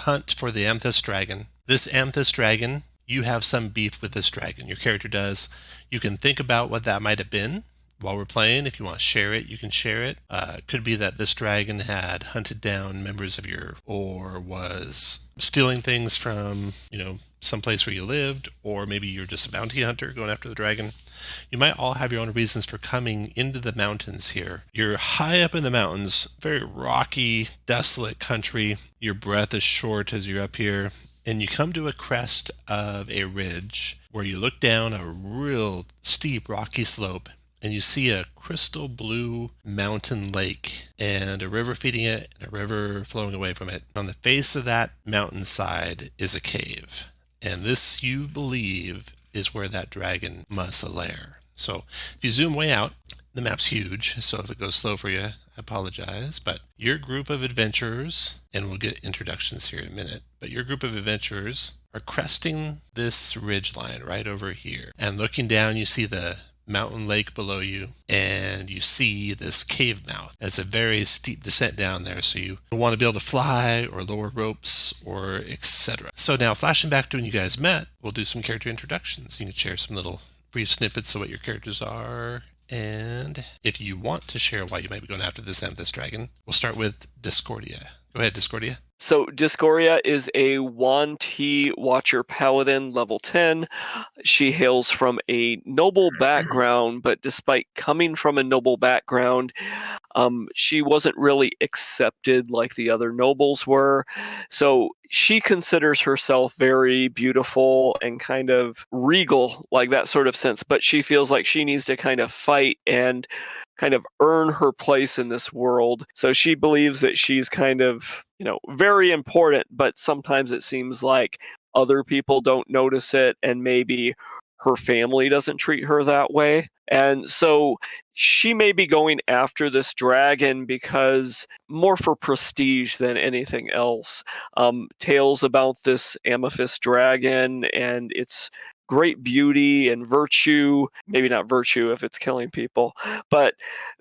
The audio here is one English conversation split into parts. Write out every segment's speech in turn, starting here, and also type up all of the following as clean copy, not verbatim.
hunt for the Amethyst dragon. This Amethyst dragon, you have some beef with this dragon. Your character does. You can think about what that might have been while we're playing. If you want to share it, you can share it. It could be that this dragon had hunted down members of or was stealing things from, someplace where you lived, or maybe you're just a bounty hunter going after the dragon. You might all have your own reasons for coming into the mountains here. You're high up in the mountains, very rocky, desolate country. Your breath is short as you're up here, and you come to a crest of a ridge where you look down a real steep rocky slope, and you see a crystal blue mountain lake and a river feeding it and a river flowing away from it. On the face of that mountainside is a cave, and this, you believe, is where that dragon must lair. So if you zoom way out, the map's huge, so if it goes slow for you, I apologize, but your group of adventurers, and we'll get introductions here in a minute, but your group of adventurers are cresting this ridge line right over here, and looking down, you see the mountain lake below you, and you see this cave mouth. It's a very steep descent down there, so you want to be able to fly or lower ropes or etc. So now, flashing back to when you guys met, we'll do some character introductions. You can share some little brief snippets of what your characters are, and if you want to share why you might be going after this Amethyst dragon, we'll start with Discordia. Go ahead, Discordia. So Discordia is a Yuan Ti Watcher Paladin, level 10. She hails from a noble background, but despite coming from a noble background, she wasn't really accepted like the other nobles were. So she considers herself very beautiful and kind of regal, like that sort of sense, but she feels like she needs to kind of fight and kind of earn her place in this world. So she believes that she's kind of, very important, but sometimes it seems like other people don't notice it, and maybe her family doesn't treat her that way. And so she may be going after this dragon because more for prestige than anything else. Tales about this Amethyst dragon and its great beauty and virtue, maybe not virtue if it's killing people, but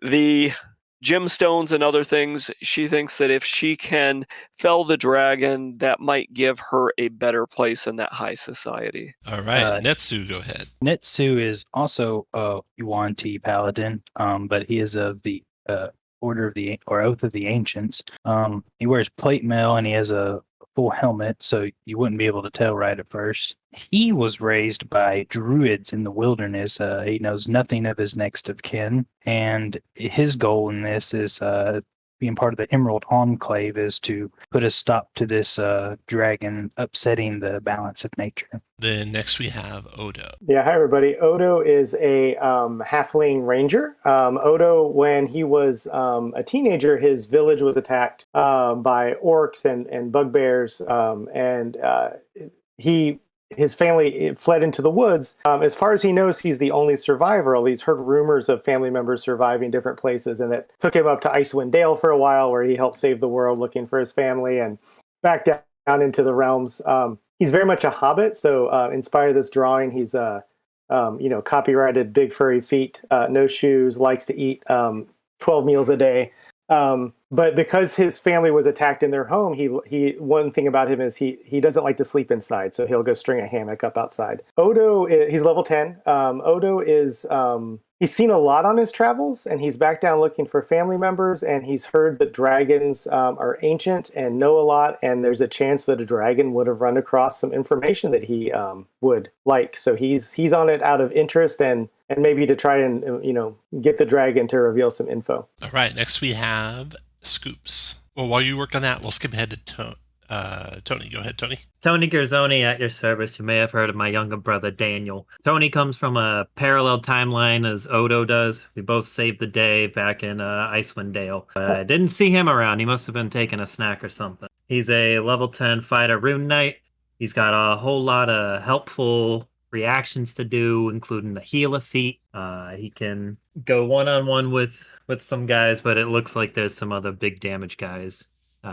the gemstones and other things, she thinks that if she can fell the dragon, that might give her a better place in that high society. All right, Netsu, go ahead. Netsu is also a Yuan Ti Paladin, but he is of the Order of the Oath of the Ancients. He wears plate mail and he has a full helmet, so you wouldn't be able to tell right at first. He was raised by druids in the wilderness. He knows nothing of his next of kin, and his goal in this is being part of the Emerald Enclave is to put a stop to this dragon upsetting the balance of nature. Then next we have Odo. Yeah, hi everybody. Odo is a halfling ranger. Odo, when he was a teenager, his village was attacked by orcs and bugbears, and his family fled into the woods. As far as he knows, he's the only survivor. He's heard rumors of family members surviving different places, and it took him up to Icewind Dale for a while, where he helped save the world looking for his family, and back down into the realms. He's very much a hobbit, so inspired this drawing. He's copyrighted big furry feet, no shoes, likes to eat 12 meals a day. But because his family was attacked in their home, he one thing about him is he doesn't like to sleep inside, so he'll go string a hammock up outside. Odo, he's level 10. Odo is he's seen a lot on his travels, and he's back down looking for family members, and he's heard that dragons are ancient and know a lot, and there's a chance that a dragon would have run across some information that he would like. So he's on it out of interest and maybe to try and get the dragon to reveal some info. All right, next we have Scoops. Well, while you work on that, we'll skip ahead to Tony. Go ahead, Tony. Tony Garzoni at your service. You may have heard of my younger brother, Daniel. Tony comes from a parallel timeline as Odo does. We both saved the day back in Icewind Dale. I didn't see him around. He must have been taking a snack or something. He's a level 10 fighter rune knight. He's got a whole lot of helpful reactions to do, including the heal a feat. He can go one-on-one with some guys, but it looks like there's some other big damage guys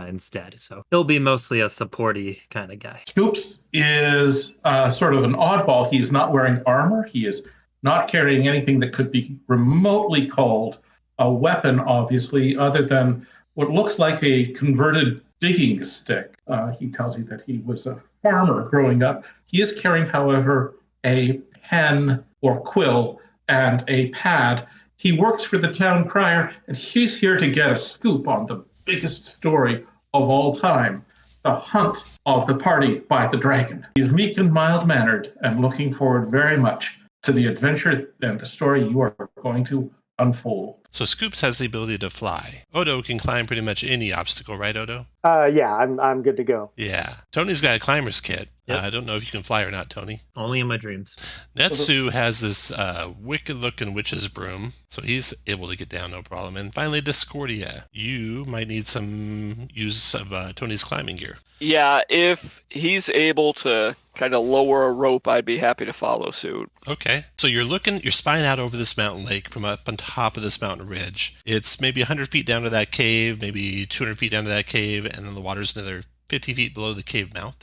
instead. So he'll be mostly a supporty kind of guy. Scoops is sort of an oddball. He is not wearing armor. He is not carrying anything that could be remotely called a weapon, obviously, other than what looks like a converted digging stick. He tells you that he was a farmer growing up. He is carrying, however, a pen or quill and a pad. He works for the town crier, and he's here to get a scoop on the biggest story of all time, the hunt of the party by the dragon. He's meek and mild-mannered and looking forward very much to the adventure and the story you are going to unfold. So Scoops has the ability to fly. Odo can climb pretty much any obstacle, right, Odo? Yeah, I'm good to go. Yeah. Tony's got a climber's kit. Yep. I don't know if you can fly or not, Tony. Only in my dreams. Netsu has this wicked-looking witch's broom, so he's able to get down no problem. And finally, Discordia. You might need some use of Tony's climbing gear. Yeah, if he's able to kind of lower a rope, I'd be happy to follow suit. Okay. So you're spying out over this mountain lake from up on top of this mountain ridge. It's maybe 100 feet down to that cave, maybe 200 feet down to that cave, and then the water's another 50 feet below the cave mouth.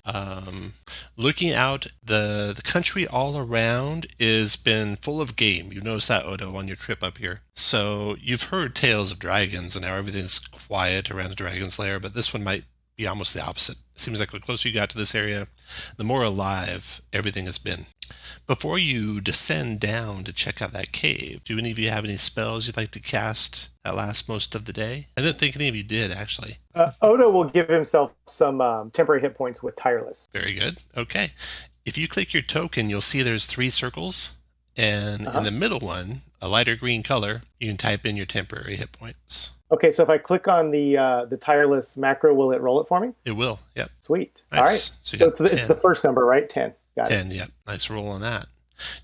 Looking out, the country all around has been full of game. You noticed that, Odo, on your trip up here. So you've heard tales of dragons and how everything's quiet around the dragon's lair, but this one might be almost the opposite. It seems like the closer you got to this area, the more alive everything has been. Before you descend down to check out that cave, do any of you have any spells you'd like to cast that last most of the day? I didn't think any of you did, actually. Odo will give himself some temporary hit points with Tireless. Very good. Okay. If you click your token, you'll see there's 3 circles. And in the middle one, a lighter green color, you can type in your temporary hit points. Okay, so if I click on the Tireless macro, will it roll it for me? It will, yep. Sweet. Nice. All right. So you got So it's the first number, right? 10. Got it. 10, yep. Nice roll on that.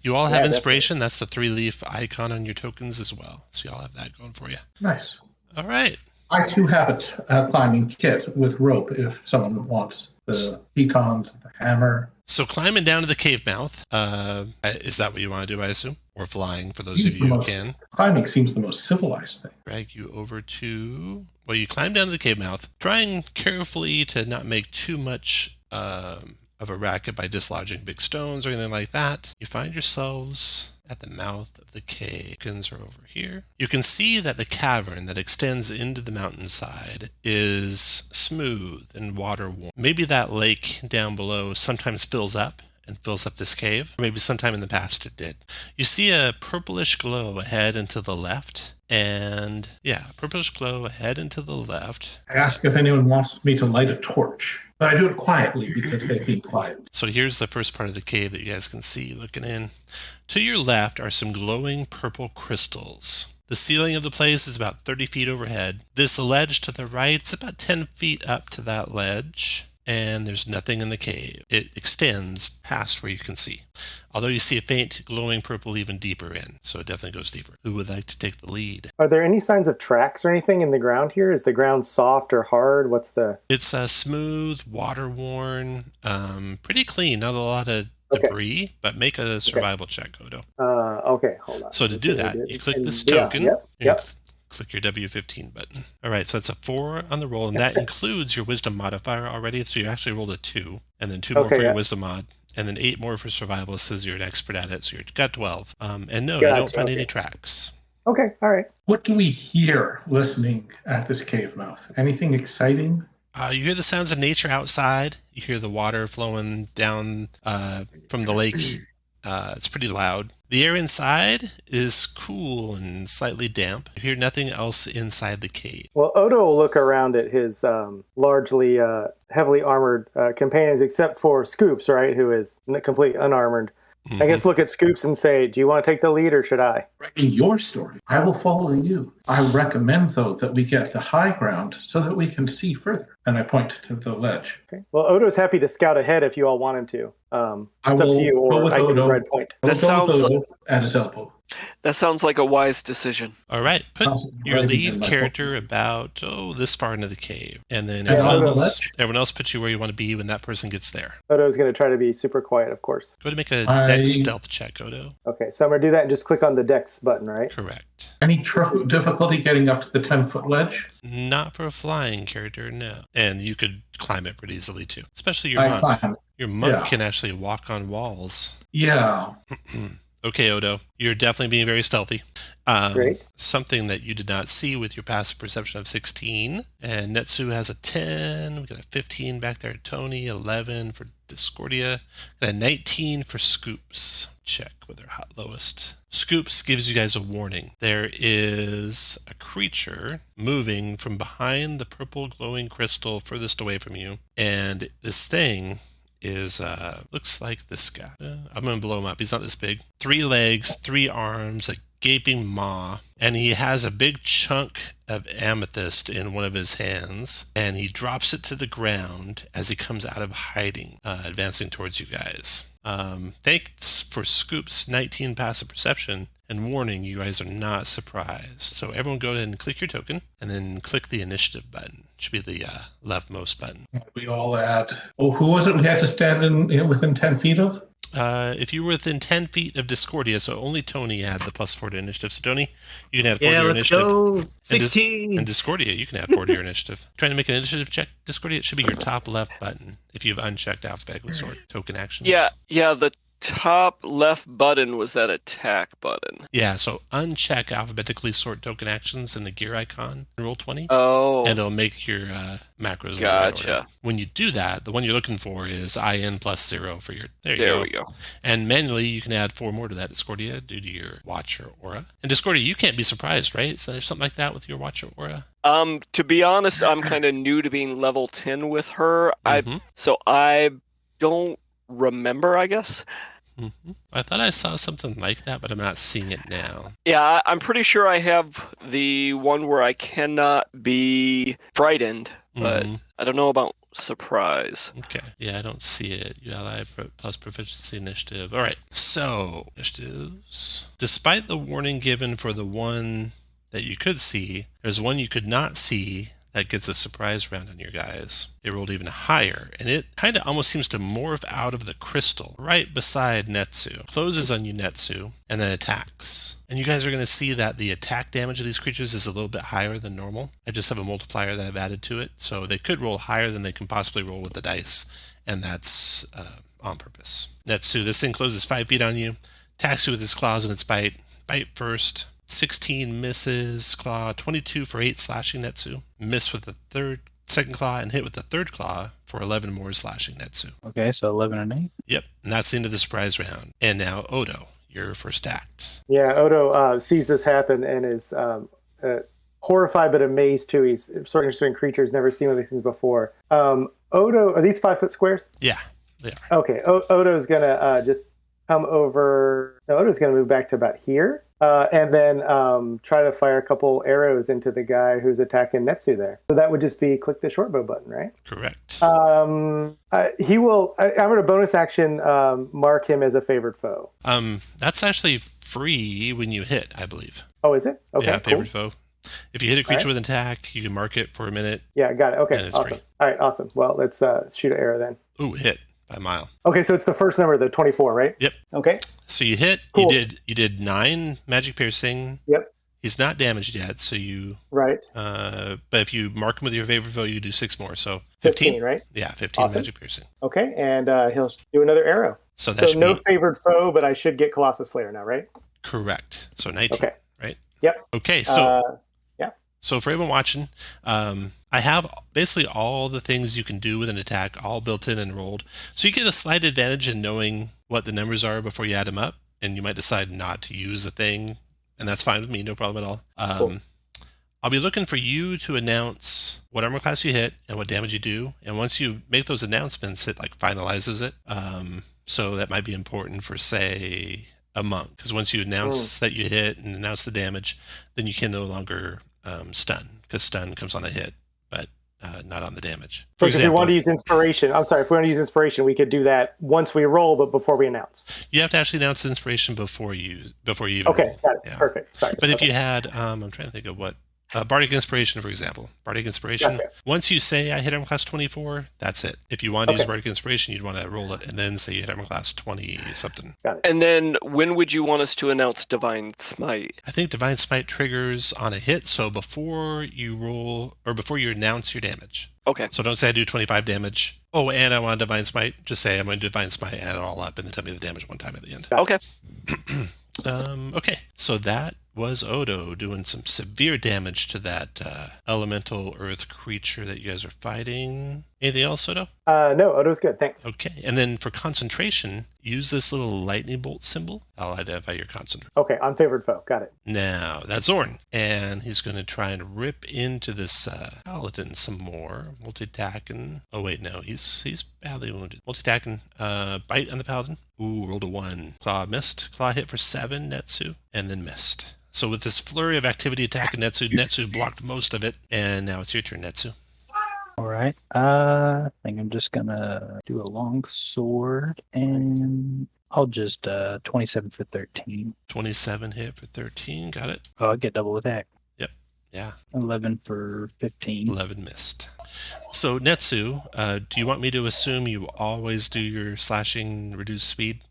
You all have inspiration. That's the 3-leaf icon on your tokens as well. So you all have that going for you. Nice. All right. I too have a climbing kit with rope if someone wants the pecans, the hammer. So climbing down to the cave mouth, is that what you want to do, I assume? Or flying, for those of you who can. Climbing seems the most civilized thing. Drag you over to... Well, you climb down to the cave mouth, trying carefully to not make too much of a racket by dislodging big stones or anything like that. You find yourselves at the mouth of the cave. Chickens are over here. You can see that the cavern that extends into the mountainside is smooth and water-worn. Maybe that lake down below sometimes fills up and fills up this cave. Or maybe sometime in the past it did. You see a purplish glow ahead and to the left. And yeah, purplish glow ahead and to the left. I ask if anyone wants me to light a torch, but I do it quietly because they've been quiet. So here's the first part of the cave that you guys can see looking in. To your left are some glowing purple crystals. The ceiling of the place is about 30 feet overhead. This ledge to the right is about 10 feet up to that ledge. And there's nothing in the cave. It extends past where you can see. Although you see a faint glowing purple even deeper in, so it definitely goes deeper. Who would like to take the lead? Are there any signs of tracks or anything in the ground here? Is the ground soft or hard? What's the... It's smooth, water-worn, pretty clean. Not a lot of debris, but make a survival check, Odo. Okay, hold on. So to do that, you click this token. Click your W15 button. All right, so that's a 4 on the roll, and that includes your wisdom modifier already. So you actually rolled a 2, and then 2 more for your wisdom mod, and then 8 more for survival. It says you're an expert at it, so you've got 12. And no, you don't find any tracks. Okay, all right. What do we hear listening at this cave mouth? Anything exciting? You hear the sounds of nature outside. You hear the water flowing down from the lake. It's pretty loud. The air inside is cool and slightly damp. You hear nothing else inside the cave. Well, Odo will look around at his largely heavily armored companions, except for Scoops, right, who is completely unarmored. Mm-hmm. I guess look at Scoops and say, do you want to take the lead or should I? In your story, I will follow you. I recommend, though, that we get the high ground so that we can see further. And I point to the ledge. Okay. Well, Odo's happy to scout ahead if you all want him to. It's up to you, or I can red point. That sounds at his elbow. That sounds like a wise decision. All right, put your lead character about this far into the cave, and then everyone else puts you where you want to be when that person gets there. Odo's going to try to be super quiet, of course. Go ahead and make a Dex stealth check, Odo. Okay, so I'm going to do that and just click on the Dex button, right? Correct. Any difficulty getting up to the 10-foot ledge? Not for a flying character, no. And you could climb it pretty easily too, especially your monk. Your monk can actually walk on walls. Yeah. Okay, Odo, you're definitely being very stealthy. Great. Something that you did not see with your passive perception of 16. And Netsu has a 10. We got a 15 back there. Tony, 11 for Discordia. And a 19 for Scoops. Check with their hot lowest. Scoops gives you guys a warning. There is a creature moving from behind the purple glowing crystal furthest away from you. And this thing is looks like this guy. I'm gonna blow him up. He's not this big. 3 legs, 3 arms, a gaping maw, and he has a big chunk of amethyst in one of his hands, and he drops it to the ground as he comes out of hiding, advancing towards you guys. Thanks for Scoop's 19 passive perception, and warning, you guys are not surprised. So everyone go ahead and click your token, and then click the initiative button. Should be the leftmost button. We all add. Oh, who was it we had to stand in within 10 feet of? If you were within 10 feet of Discordia, so only Tony had the +4 to initiative. So Tony, you can add 4 to your let's initiative. go. 16. And Discordia, you can add 4 to your initiative. Trying to make an initiative check, Discordia, it should be your top left button if you've unchecked alphabetically sort token actions. Yeah, the top left button was that attack button. Yeah, so uncheck alphabetically sort token actions in the gear icon in roll 20. Oh. And it'll make your macros. Gotcha. When you do that, the one you're looking for is IN +0 for your. There we go. And manually, you can add 4 more to that Discordia due to your Watcher aura. And Discordia, you can't be surprised, right? So there's something like that with your Watcher aura. To be honest, I'm kind of new to being level 10 with her. Mm-hmm. So I don't remember, I guess. Mm-hmm. I thought I saw something like that, but I'm not seeing it now. Yeah, I'm pretty sure I have the one where I cannot be frightened, but I don't know about surprise. Okay. Yeah, I don't see it. You ally plus proficiency initiative. All right. So, initiatives. Despite the warning given for the one that you could see, there's one you could not see that gets a surprise round on your guys. It rolled even higher, and it kind of almost seems to morph out of the crystal right beside Netsu. Closes on you, Netsu, and then attacks. And you guys are going to see that the attack damage of these creatures is a little bit higher than normal. I just have a multiplier that I've added to it, so they could roll higher than they can possibly roll with the dice, and that's on purpose. Netsu, this thing closes 5 feet on you, attacks you with its claws and its bite. Bite first. 16 misses, claw, 22 for 8 slashing Netsu. Miss with the second claw and hit with the third claw for 11 more slashing Netsu. Okay, so 11 and 8. Yep, and that's the end of the surprise round. And now Odo, your first act. Yeah, Odo sees this happen and is horrified but amazed too. He's sort of interested in creatures, never seen one of these things before. Odo, are these 5-foot squares? Yeah, they are. Okay, Odo's gonna just come over. No, Odo's gonna move back to about here. And then try to fire a couple arrows into the guy who's attacking Netsu there. So that would just be click the short bow button, right? Correct. He will. I'm going to bonus action mark him as a favored foe. That's actually free when you hit, I believe. Oh, is it? Okay, yeah, favored cool. foe. If you hit a creature with an attack, you can mark it for a minute. Yeah, got it. Okay, and it's awesome. free. All right, awesome. Well, let's shoot an arrow then. Ooh, hit by a mile. Okay, so it's the first number, the 24, right? Yep. Okay. So you hit. Cool. You did 9 magic piercing. Yep. He's not damaged yet, so you. Right. But if you mark him with your favorite foe, you do 6 more. So 15, right? Yeah, 15 Awesome. magic piercing. Okay, and he'll do another arrow. So that should no be favored foe, but I should get Colossus Slayer now, right? correct. So 19. Okay. Right. Yep. Okay. So. Yeah. So for everyone watching, I have basically all the things you can do with an attack all built in and rolled. So you get a slight advantage in knowing what the numbers are before you add them up, and you might decide not to use a thing, and that's fine with me, no problem at all. Cool. I'll be looking for you to announce what armor class you hit and what damage you do, and once you make those announcements, it like finalizes it. So that might be important for, say, a monk, because once you announce that you hit and announce the damage, then you can no longer stun, because stun comes on a hit, but not on the damage. For if we want to use inspiration, if we want to use inspiration, we could do that once we roll, but before we announce. You have to actually announce inspiration before you even Okay, roll. got it. Yeah. Perfect. Sorry. But if you had, I'm trying to think of what Bardic Inspiration, for example. Bardic Inspiration. Gotcha. Once you say I hit armor class 24, that's it. If you want to use Okay. Bardic Inspiration, you'd want to roll it and then say you hit armor class 20 something. Got it. And then when would you want us to announce Divine Smite? I think Divine Smite triggers on a hit, so before you roll or before you announce your damage. Okay. So don't say I do 25 damage. Oh, and I want Divine Smite. Just say I'm going to Divine Smite, add it all up, and then tell me the damage one time at the end. Okay. Okay, so that was Odo doing some severe damage to that elemental earth creature that you guys are fighting. Anything else, Odo? No, Odo's good. Thanks. Okay, and then for concentration, use this little lightning bolt symbol. I'll identify your concentration. Okay, unfavored foe. Got it. Now, that's Zorn, and he's going to try and rip into this paladin some more. Multi-attacking. Oh, wait, no, he's badly wounded. Multi-attacking. Bite on the paladin. Ooh, rolled a 1. Claw missed. Claw hit for 7, Netsu, and then missed. So with this flurry of activity attacking Netsu blocked most of it, and now it's your turn, Netsu. All right. I think I'm just gonna do a long sword, and I'll just 27 for 13. 27 hit for 13, got it. Oh, I get double attack. Yep, yeah. 11 for 15. 11 missed. So Netsu, do you want me to assume you always do your slashing reduced speed?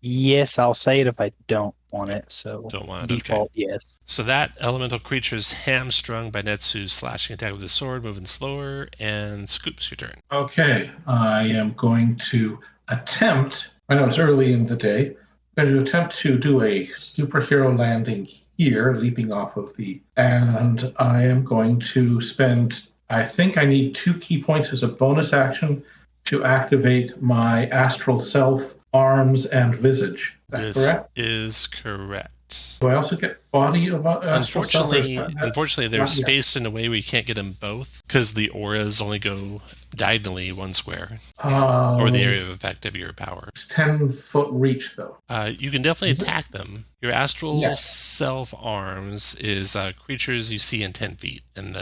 Yes, I'll say it if I don't want it. So Don't want it, default, okay. yes. So that elemental creature is hamstrung by Netsu's slashing attack with his sword, moving slower, and Scoops, your turn. Okay, I am going to attempt, I know it's early in the day, I'm going to attempt to do a superhero landing here, leaping off of and I am going to spend, I think I need 2 key points as a bonus action to activate my astral self, arms, and visage. Is that This correct? is correct. Do I also get body of astral self? or is Unfortunately, they're not yet? spaced in a way where you can't get them both because the auras only go diagonally 1 square, or the area of effect of your power. 10-foot reach, though. You can definitely attack them. Your astral Yes. self arms is creatures you see in 10 feet, and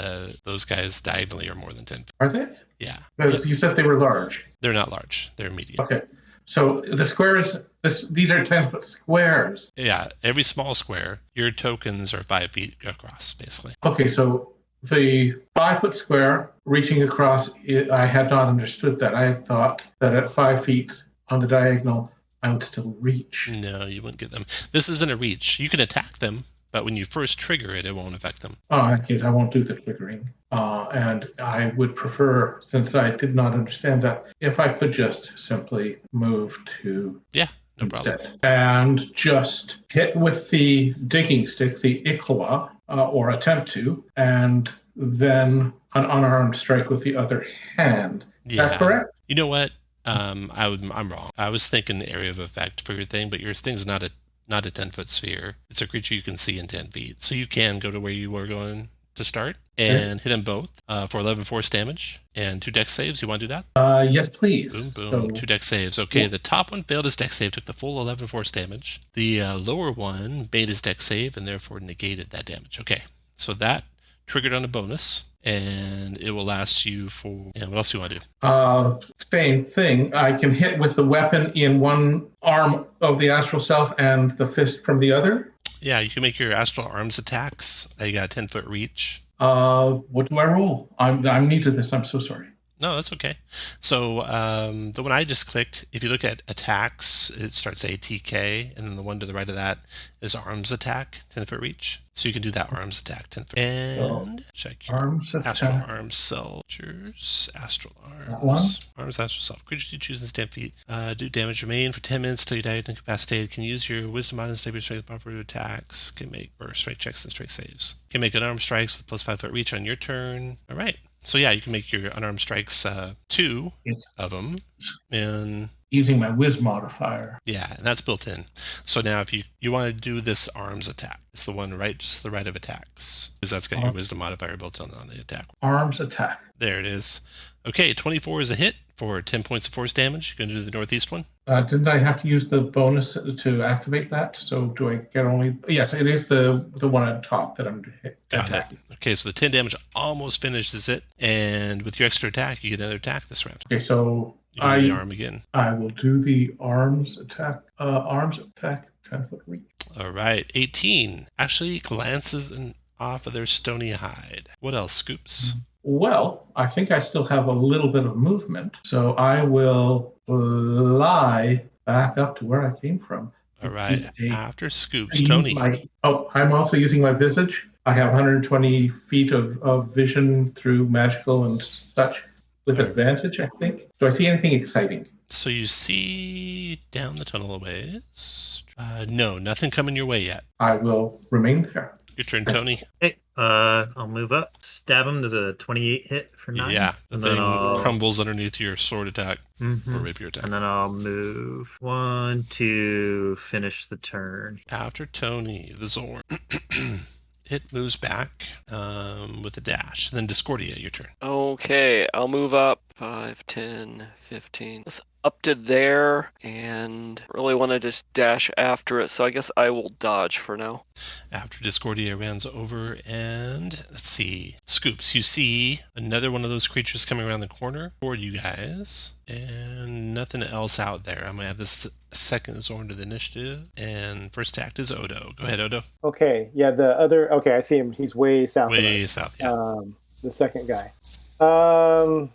those guys diagonally are more than 10 feet. Are they? Yeah, Because you said they were large. they're not large; they're medium. Okay. So the square is these are 10-foot squares. Yeah, every small square, your tokens are 5 feet across, basically. Okay, so the 5-foot square reaching across, I had not understood that. I had thought that at 5 feet on the diagonal, I would still reach. No, you wouldn't get them. This isn't a reach. You can attack them, but when you first trigger it, it won't affect them. Oh, in that case, I won't do the triggering. And I would prefer, since I did not understand that, if I could just simply move to Yeah, no instead. problem. And just hit with the digging stick, the Ikwa, or attempt to, and then an unarmed strike with the other hand. Is that correct? You know what? I'm wrong. I was thinking area of effect for your thing, but your thing's not a 10-foot sphere. It's a creature you can see in 10 feet. So you can go to where you were going to start and hit them both for 11 force damage and 2 dex saves. You want to do that? Yes, please. Boom, boom. 2 dex saves. Okay, the top one failed his dex save, took the full 11 force damage. The lower one made his dex save and therefore negated that damage. Okay, so that triggered on a bonus, and it will last you for... And what else do you want to do? Same thing. I can hit with the weapon in one arm of the astral self and the fist from the other. Yeah, you can make your astral arms attacks. You got a 10-foot reach. What do I roll? I'm new to this. I'm so sorry. No, that's okay. So the one I just clicked, if you look at attacks, it starts ATK, and then the one to the right of that is arms attack, 10-foot reach. So you can do that arms attack, 10-foot. And check your Arms astral attack. arms soldiers, astral That one? arms astral self. Creatures you choose in 10 feet do damage remain for 10 minutes till you die incapacitated. Can use your wisdom on and stable strength buffer attacks. Can make burst strike checks and strike saves. Can make unarmed strikes with plus 5-foot reach on your turn. All right. So yeah, you can make your unarmed strikes 2 It's of them, and using my whiz modifier. yeah, and that's built in. So now if you want to do this arms attack, it's the one right, just to the right of attacks, because that's got your wisdom modifier built on the attack. Arms attack. There it is. Okay, 24 is a hit for 10 points of force damage. You're going to do the northeast one? Didn't I have to use the bonus to activate that? So do I get only... Yes, it is the one on top that I'm attacking. Okay, so the 10 damage almost finishes it, and with your extra attack, you get another attack this round. Okay, so You can do the arm again. I will do the arms attack. 10-foot reach. All right, 18 actually glances off of their stony hide. What else, Scoops? Well, I think I still have a little bit of movement, so I will fly back up to where I came from. All right. After Scoops, I Tony. I'm also using my visage. I have 120 feet of vision through magical and such with advantage, I think. Do I see anything exciting? So you see down the tunnel a ways. No, nothing coming your way yet. I will remain there. Your turn, Tony. Okay, I'll move up, stab him. Does a 28 hit for 9? Yeah, the and thing then crumbles underneath your sword attack or rapier attack. And then I'll move 1 to finish the turn. After Tony, the Zorn. It moves back with a dash. Then Discordia, your turn. Okay, I'll move up 5, 10, 15. It's up to there, and really want to just dash after it, so I guess I will dodge for now. After Discordia runs over, and let's see. Scoops, you see another one of those creatures coming around the corner toward you guys, and nothing else out there. I'm going to add this second Zorn to the initiative, and first act is Odo. Go ahead, Odo. Okay, yeah, the other. Okay, I see him. He's way south. Way of us. south, yeah. The second guy.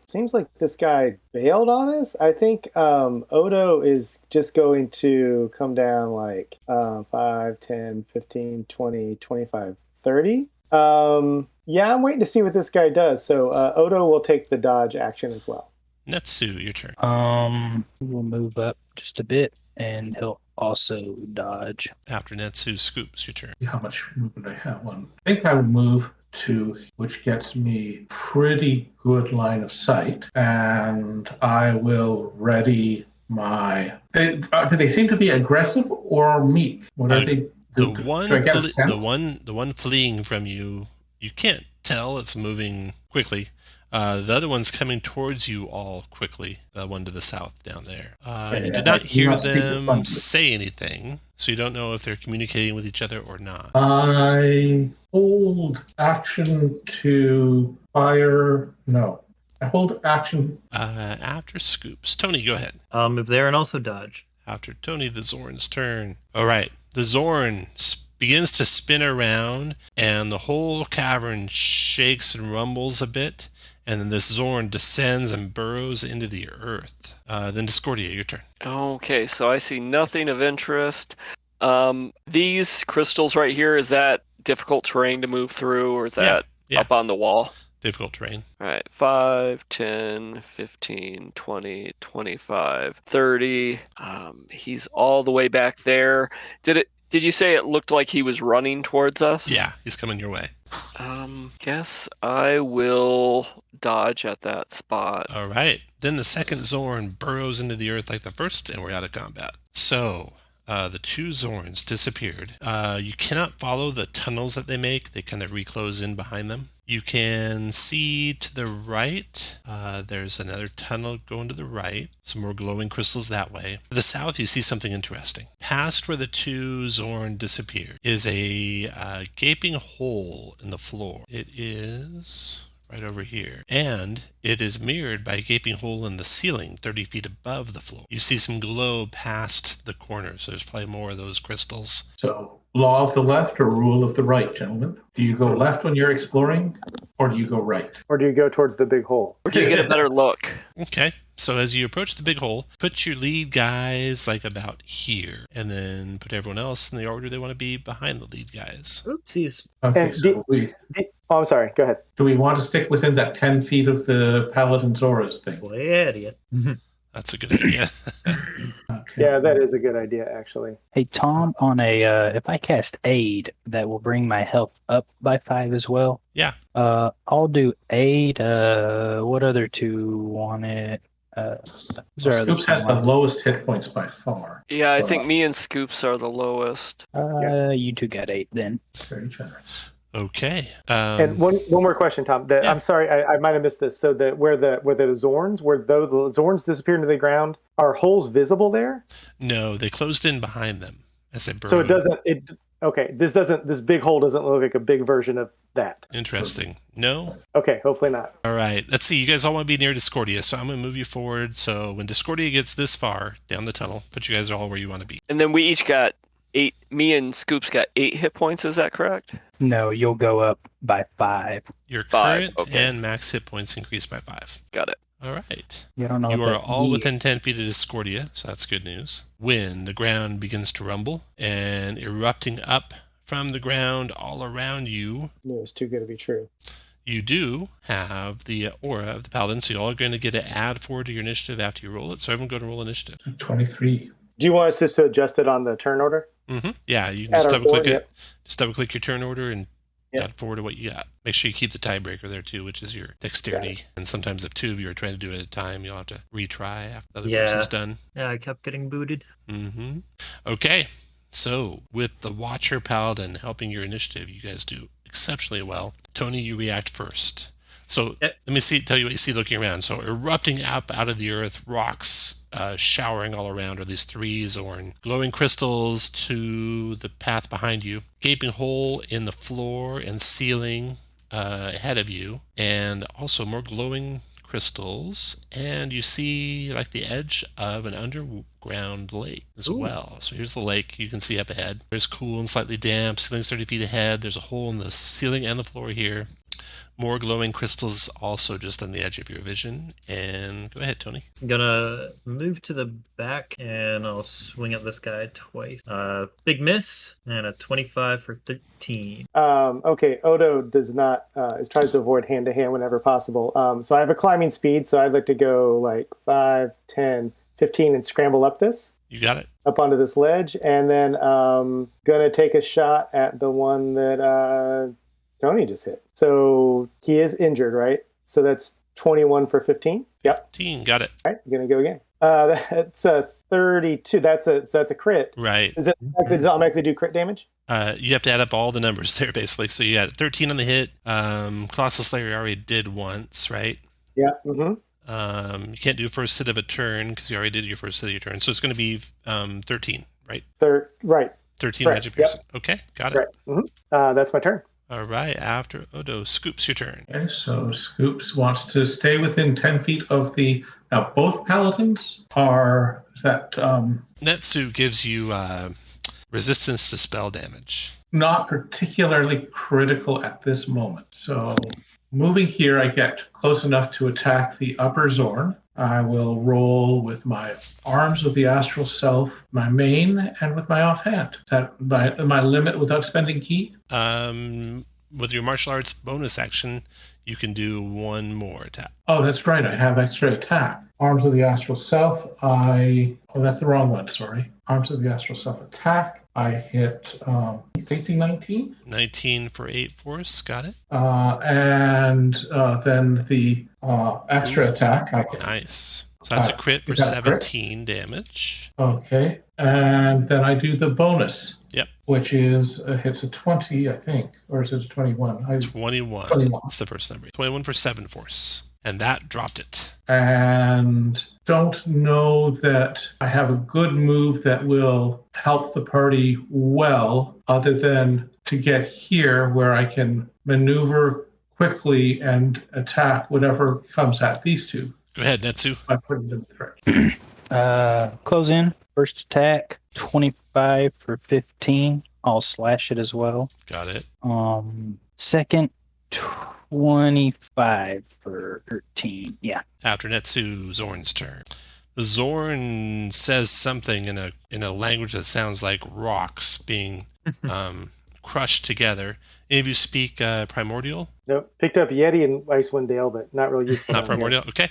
Seems like this guy bailed on us. I think Odo is just going to come down like 5, 10, 15, 20, 25, 30. Yeah, I'm waiting to see what this guy does. So Odo will take the dodge action as well. Netsu, your turn. We'll move up just a bit, and he'll also dodge. After Netsu, Scoops, your turn. See how much movement I have. I think I will move to, which gets me pretty good line of sight, and I will ready my. Do they seem to be aggressive or meek? What are they? The one fleeing from you, you can't tell. It's moving quickly. The other one's coming towards you all quickly. The one to the south down there. You did not hear them say anything, so you don't know if they're communicating with each other or not. I hold action to fire. No, I hold action. After Scoops, Tony, go ahead. I'll move there and also dodge. After Tony, the Zorn's turn. All right, the Zorn begins to spin around, and the whole cavern shakes and rumbles a bit. And then this Zorn descends and burrows into the earth. Then Discordia, your turn. Okay, so I see nothing of interest. These crystals right here, is that difficult terrain to move through, or is that up on the wall? Difficult terrain. All right, 5, 10, 15, 20, 25, 30. He's all the way back there. Did you say it looked like he was running towards us? Yeah, he's coming your way. Guess I will dodge at that spot. All right. Then the second Zorn burrows into the earth like the first, and we're out of combat. So, the two Zorns disappeared. You cannot follow the tunnels that they make. They kind of reclose in behind them. You can see to the right, there's another tunnel going to the right. Some more glowing crystals that way. To the south, you see something interesting. Past where the two Zorn disappeared is a gaping hole in the floor. It is right over here. And it is mirrored by a gaping hole in the ceiling 30 feet above the floor. You see some glow past the corner, so there's probably more of those crystals. So, law of the left or rule of the right, gentlemen? Do you go left when you're exploring, or do you go right? Or do you go towards the big hole? Or do you get a better look? Okay. So as you approach the big hole, put your lead guys like about here, and then put everyone else in the order they want to be behind the lead guys. Oopsies. Okay, I'm sorry. Go ahead. do we want to stick within that 10 feet of the Paladin's auras thing? Way idiot. That's a good idea. Okay. Yeah, that is a good idea, actually. Hey, Tom, on if I cast Aid, that will bring my health up by 5 as well. Yeah. I'll do Aid. What other two want it? Scoops has the lowest hit points by far. Yeah, I think me and Scoops are the lowest. You two got 8 then. Very generous. Okay. And one more question, Tom. I'm sorry, I might have missed this. So where the Zorns, where the Zorns disappeared into the ground, are holes visible there? No, they closed in behind them as they burrowed. So it doesn't. Okay, this big hole doesn't look like a big version of that. Interesting. No? Okay, hopefully not. All right. Let's see. You guys all want to be near Discordia, so I'm going to move you forward. So when Discordia gets this far down the tunnel, put you guys all where you want to be. And then we each got 8. Me and Scoops got 8 hit points. Is that correct? No, you'll go up by 5. Your 5, current okay. and max hit points increase by 5. Got it. All right. You don't know You what are that all ye- within 10 feet of Discordia, so that's good news. When the ground begins to rumble and erupting up from the ground all around you, No, it's too good to be true. you do have the aura of the paladin, so you all are going to get to add 4 to your initiative after you roll it. So everyone go to roll initiative. 23. Do you want us just to adjust it on the turn order? Yeah, you can Add just our double click 4, it. yep. Just double click your turn order and Yep. add 4 to what you got. Make sure you keep the tiebreaker there too, which is your dexterity. And sometimes if 2 of you are trying to do it at a time, you'll have to retry after the other Yeah. person's done. Yeah, I kept getting booted. Okay, so with the Watcher Paladin helping your initiative, you guys do exceptionally well. Tony, you react first. So Yep. let me tell you what you see looking around. So erupting up out of the earth, rocks showering all around are these 3 Zorn. Glowing crystals to the path behind you. Gaping hole in the floor and ceiling ahead of you. And also more glowing crystals, and you see like the edge of an underground lake as well. So here's the lake you can see up ahead. There's cool and slightly damp, ceiling's 30 feet ahead. There's a hole in the ceiling and the floor here. More glowing crystals also just on the edge of your vision. And go ahead, Tony. I'm gonna move to the back and I'll swing at this guy twice. Big miss and a 25 for 13. Okay, Odo does not tries to avoid hand to hand whenever possible. So I have a climbing speed, so I'd like to go like 5, 10, 15 and scramble up this. You got it. Up onto this ledge, and then gonna take a shot at the one that Tony just hit. So he is injured, right? So that's 21 for 15. Yep. 15, got it. All right, I'm gonna go again. That's a 32. That's a crit. Right. Does it automatically do crit damage? You have to add up all the numbers there, basically. So you got 13 on the hit. Colossal Slayer already did once, right? Yeah. Mm-hmm. You can't do a first hit of a turn because you already did your first hit of your turn. So it's going to be 13, right? Right. 13 Correct. magic piercing. Yep. Okay, got it. Right. Mm-hmm. That's my turn. All right, after Odo, Scoops, your turn. Okay, so Scoops wants to stay within 10 feet of the. Now, both paladins are. Is that. Netsu gives you resistance to spell damage. Not particularly critical at this moment. So, moving here, I get close enough to attack the upper Zorn. I will roll with my arms of the astral self, my main, and with my offhand. Is that my limit without spending key? With your martial arts bonus action, you can do one more attack. Oh, that's right. I have extra attack. Arms of the astral self. Oh, that's the wrong one. Sorry. Arms of the astral self attack. I hit AC 19. 19 for 8 force. Got it. And then the extra attack. Nice. So that's a crit for 17 damage. Okay. And then I do the bonus. Yep. Which is hits a 20, I think. Or is it a 21? 21. That's the first number. 21 for 7 force. And that dropped it. And don't know that I have a good move that will help the party well, other than to get here where I can maneuver quickly and attack whatever comes at these two. Go ahead, Netsu. I put it in the threat. Close in. First attack, 25 for 15. I'll slash it as well. Got it. Second, 25 for 13. Yeah. After Netsu, Zorn's turn. The Zorn says something in a language that sounds like rocks being crushed together. Any of you speak Primordial? Nope. Picked up Yeti and Icewind Dale, but not real useful. Not Primordial? Okay.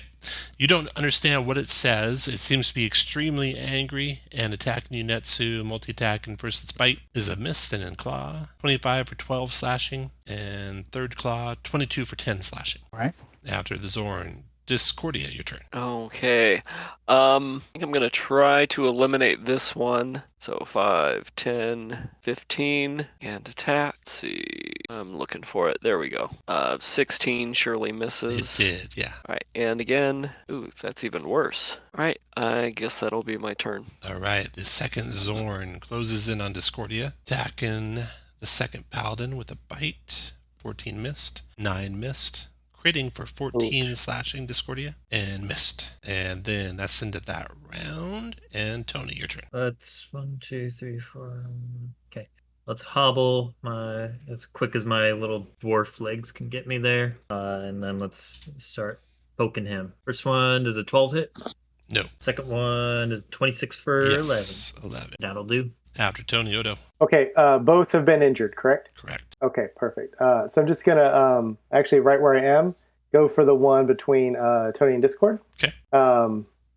You don't understand what it says. It seems to be extremely angry and attacking you, Netsu. Multi-attack and first its bite is a miss, then in claw. 25 for 12 slashing. And third claw, 22 for 10 slashing. All right. After the Zorn. Discordia, your turn. Okay. I think I'm going to try to eliminate this one. So 5, 10, 15, and attack. Let's see. I'm looking for it. There we go. 16 surely misses. It did, yeah. All right, and again. Ooh, that's even worse. All right, I guess that'll be my turn. All right, the second Zorn closes in on Discordia, attacking the second Paladin with a bite. 14 missed, 9 missed. Critting for 14 slashing Discordia and missed. And then that's into that round. ground. And Tony, your turn. Let's 1, 2, 3, 4. Okay. Let's hobble my as quick as my little dwarf legs can get me there. And then let's start poking him. First one, does a 12 hit? No. Second one is 26 for Yes, 11. That'll do. After Tony, Odo. Okay, both have been injured, correct? Correct. Okay, perfect. So I'm just going to, actually right where I am, go for the one between Tony and Discord. Okay.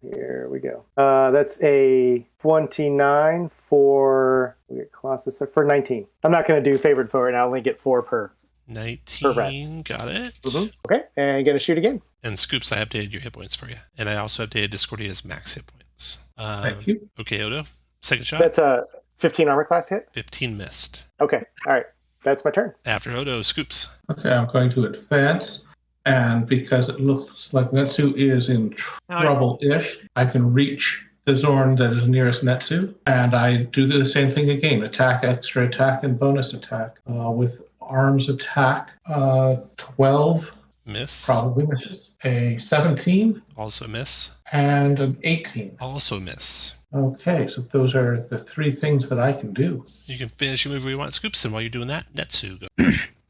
Here we go. That's a 29 for, we get Colossus, for 19. I'm not going to do favored foe right now. I only get 4 per. 19, got it. Okay, and going to shoot again. And Scoops, I updated your hit points for you. And I also updated Discordia's max hit points. Thank you. Okay, Odo. Second shot. That's a 15 armor class hit. 15 missed. Okay, all right. That's my turn. After Odo, Scoops. Okay, I'm going to advance. And because it looks like Netsu is in trouble-ish, I can reach the Zorn that is nearest Netsu. And I do the same thing again. Attack, extra attack, and bonus attack. With arms attack, 12. Miss. Probably misses. A 17. Also miss. And an 18. Also miss. Okay, so those are the 3 things that I can do. You can finish your move where you want, Scoops, and while you're doing that, Netsu, go.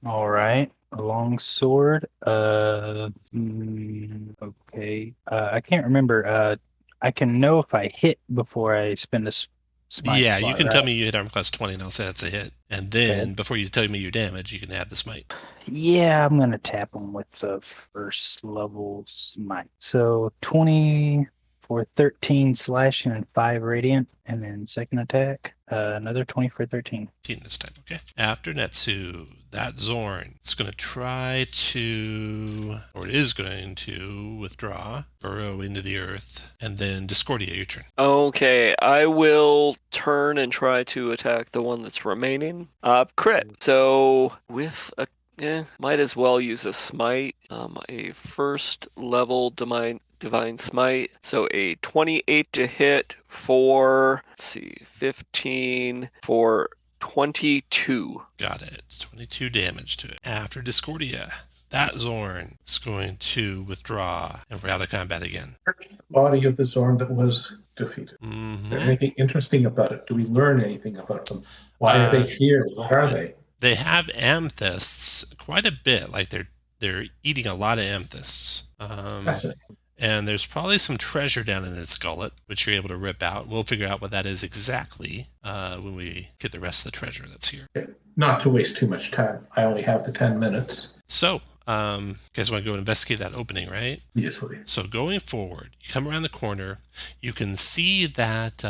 All right. A long sword. Okay. I can't remember. I can know if I hit before I spend a smite. Yeah, slot, you can right? tell me you hit armor class 20, and I'll say that's a hit. And then, before you tell me your damage, you can add the smite. Yeah, I'm gonna tap him with the first level smite. So 20 for 13 slashing and 5 radiant, and then second attack, another 20 for 13. 15 this time, okay? After Netsu, that Zorn is going to try to, or it is going to withdraw, burrow into the earth, and then Discordia, your turn. Okay, I will turn and try to attack the one that's remaining. Crit. So with a might as well use a smite. A first level divine smite. So a 28 to hit for, let's see, 15 for 22. Got it. 22 damage to it. After Discordia, that Zorn is going to withdraw, and we're out of combat again. Body of the Zorn that was defeated. Is there anything interesting about it? Do we learn anything about them? Why are they here? What are they? They have amethysts quite a bit. Like they're eating a lot of amethysts. Fascinating. And there's probably some treasure down in its gullet, which you're able to rip out. We'll figure out what that is exactly when we get the rest of the treasure that's here. Okay. Not to waste too much time. I only have the 10 minutes. So, you guys want to go investigate that opening, right? Easily. So going forward, you come around the corner, you can see that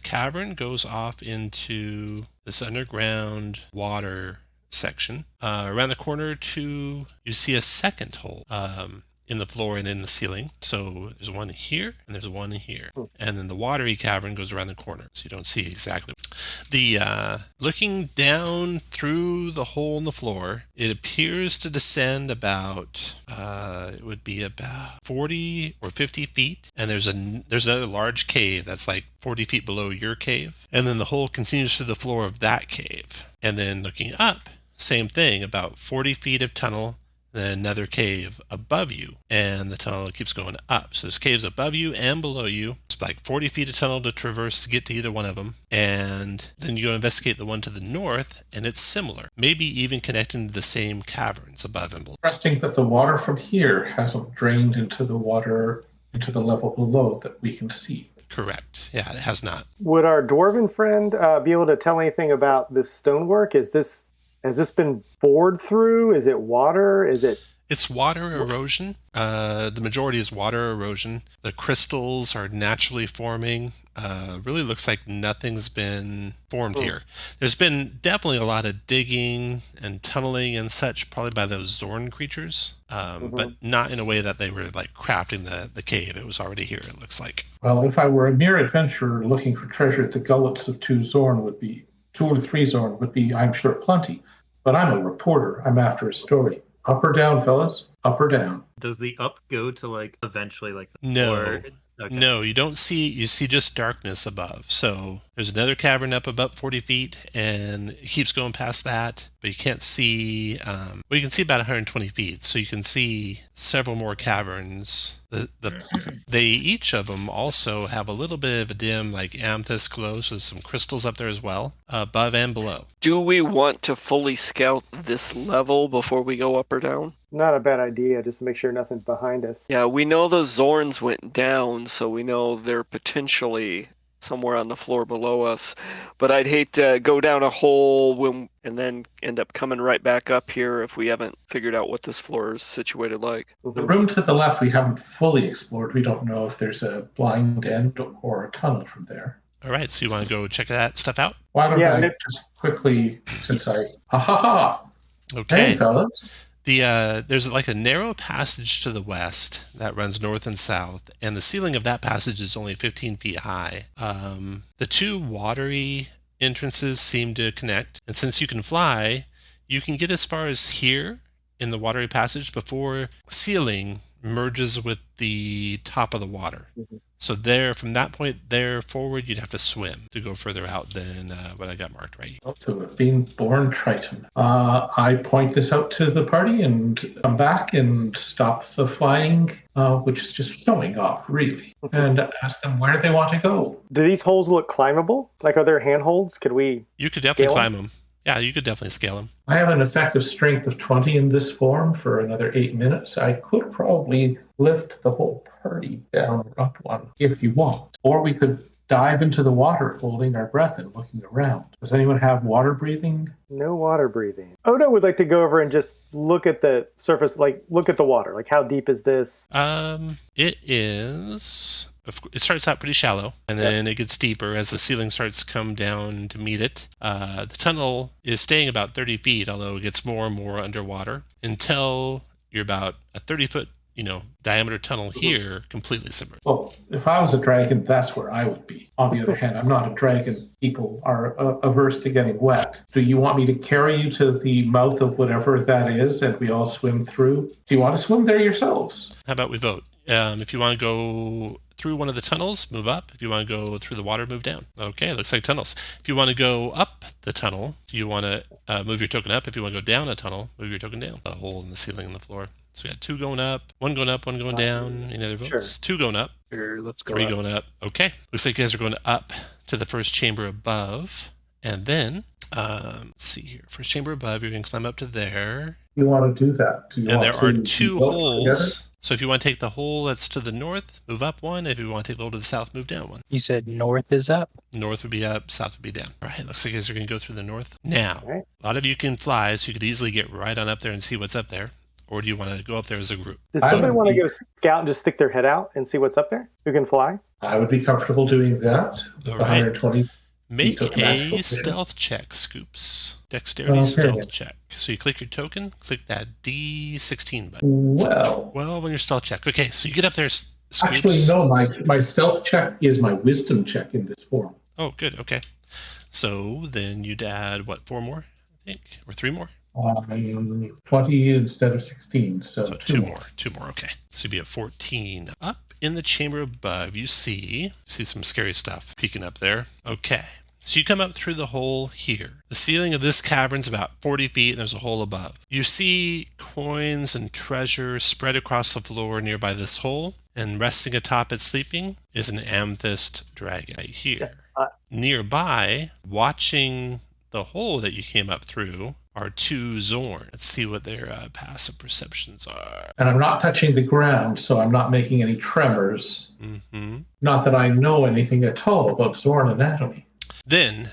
cavern goes off into this underground water section. Around the or two, you see a second hole in the floor and in the ceiling. So there's one here and there's one here. And then the watery cavern goes around the corner. So you don't see exactly. The looking down through the hole in the floor, it appears to descend about, it would be about 40 or 50 feet. And there's another large cave that's like 40 feet below your cave. And then the hole continues to the floor of that cave. And then looking up, same thing, about 40 feet of tunnel, then another cave above you, and the tunnel keeps going up. So there's caves above you and below you. It's like 40 feet of tunnel to traverse to get to either one of them. And then you go investigate the one to the north, and it's similar, maybe even connecting to the same caverns above and below. Interesting that the water from here hasn't drained into the water, into the level below that we can see. Correct. Yeah, it has not. Would our dwarven friend be able to tell anything about this stonework? Has this been bored through? Is it water? It's water erosion. The majority is water erosion. The crystals are naturally forming. Really looks like nothing's been formed here. There's been definitely a lot of digging and tunneling and such, probably by those Zorn creatures, but not in a way that they were like crafting the cave. It was already here, it looks like. Well, if I were a mere adventurer looking for treasure, the gullets of 2 or 3 Zorn would be, I'm sure, plenty. But I'm a reporter. I'm after a story. Up or down, fellas? Up or down? Does the up go to like eventually like the No. floor? Okay. No, you don't see, you see just darkness above. So there's another cavern up about 40 feet and it keeps going past that, but you can't see, you can see about 120 feet. So you can see several more caverns. They each of them also have a little bit of a dim, like amethyst glow, so there's some crystals up there as well, above and below. Do we want to fully scout this level before we go up or down? Not a bad idea, just to make sure nothing's behind us. Yeah, we know the Zorns went down, so we know they're potentially somewhere on the floor below us. But I'd hate to go down a hole and then end up coming right back up here if we haven't figured out what this floor is situated like. The room to the left we haven't fully explored. We don't know if there's a blind end or a tunnel from there. All right, so you want to go check that stuff out? Why don't I just quickly, since I... Ha! Okay. Hey, fellas. There's like a narrow passage to the west that runs north and south, and the ceiling of that passage is only 15 feet high. The two watery entrances seem to connect, and since you can fly, you can get as far as here in the watery passage before ceiling merges with the top of the water. So from that point there forward, you'd have to swim to go further out than what I got marked right. To have been born Triton. I point this out to the party and come back and stop the flying, which is just showing off, really, and ask them where they want to go. Do these holes look climbable? Like, are there handholds? You could definitely climb them. Yeah, you could definitely scale them. I have an effective strength of 20 in this form for another 8 minutes. I could probably lift the whole party down up one if you want. Or we could dive into the water holding our breath and looking around. Does anyone have water breathing? No water breathing. Odo would like to go over and just look at the surface, like look at the water. Like, how deep is this? It starts out pretty shallow, and then it gets deeper as the ceiling starts to come down to meet it. The tunnel is staying about 30 feet, although it gets more and more underwater until you're about a 30-foot, diameter tunnel here, completely submerged. Well, if I was a dragon, that's where I would be. On the other hand, I'm not a dragon. People are averse to getting wet. Do you want me to carry you to the mouth of whatever that is, and we all swim through? Do you want to swim there yourselves? How about we vote? If you want to go through one of the tunnels, move up. If you want to go through the water, move down. Okay, looks like tunnels. If you want to go up the tunnel, you want to move your token up. If you want to go down a tunnel, move your token down. A hole in the ceiling and the floor. So we got 2 going up, 1 going up, 1 going down. Any other votes? Sure. 2 going up. Sure, let's go 3 up. going up. Okay. Looks like you guys are going up to the first chamber above. And then, let's see here. First chamber above, you're going to climb up to there. You want to do that? And there are 2 holes. So if you want to take the hole that's to the north, move up 1. If you want to take the hole to the south, move down 1. You said north is up? North would be up, south would be down. All right, looks like you guys are going to go through the north. Now, a lot of you can fly, so you could easily get right on up there and see what's up there. Or do you want to go up there as a group? Does somebody want to go scout and just stick their head out and see what's up there? Who can fly? I would be comfortable doing that. All right. 120. Make a stealth check, Scoops. Dexterity stealth check. So you click your token, click that D16 button. Well, when your stealth check. Okay, so you get up there, Scoops. Actually, no, my stealth check is my wisdom check in this form. Oh, good, okay. So then you'd add, 4 more, I think? Or 3 more? 20 instead of 16, so 2 more. 2 more, okay. So you'd be at 14. Up in the chamber above, you see some scary stuff peeking up there. Okay. So you come up through the hole here. The ceiling of this cavern's about 40 feet, and there's a hole above. You see coins and treasure spread across the floor nearby this hole, and resting atop it sleeping is an amethyst dragon right here. Nearby, watching the hole that you came up through, are 2 Zorn. Let's see what their passive perceptions are. And I'm not touching the ground, so I'm not making any tremors. Mm-hmm. Not that I know anything at all about Zorn anatomy. Then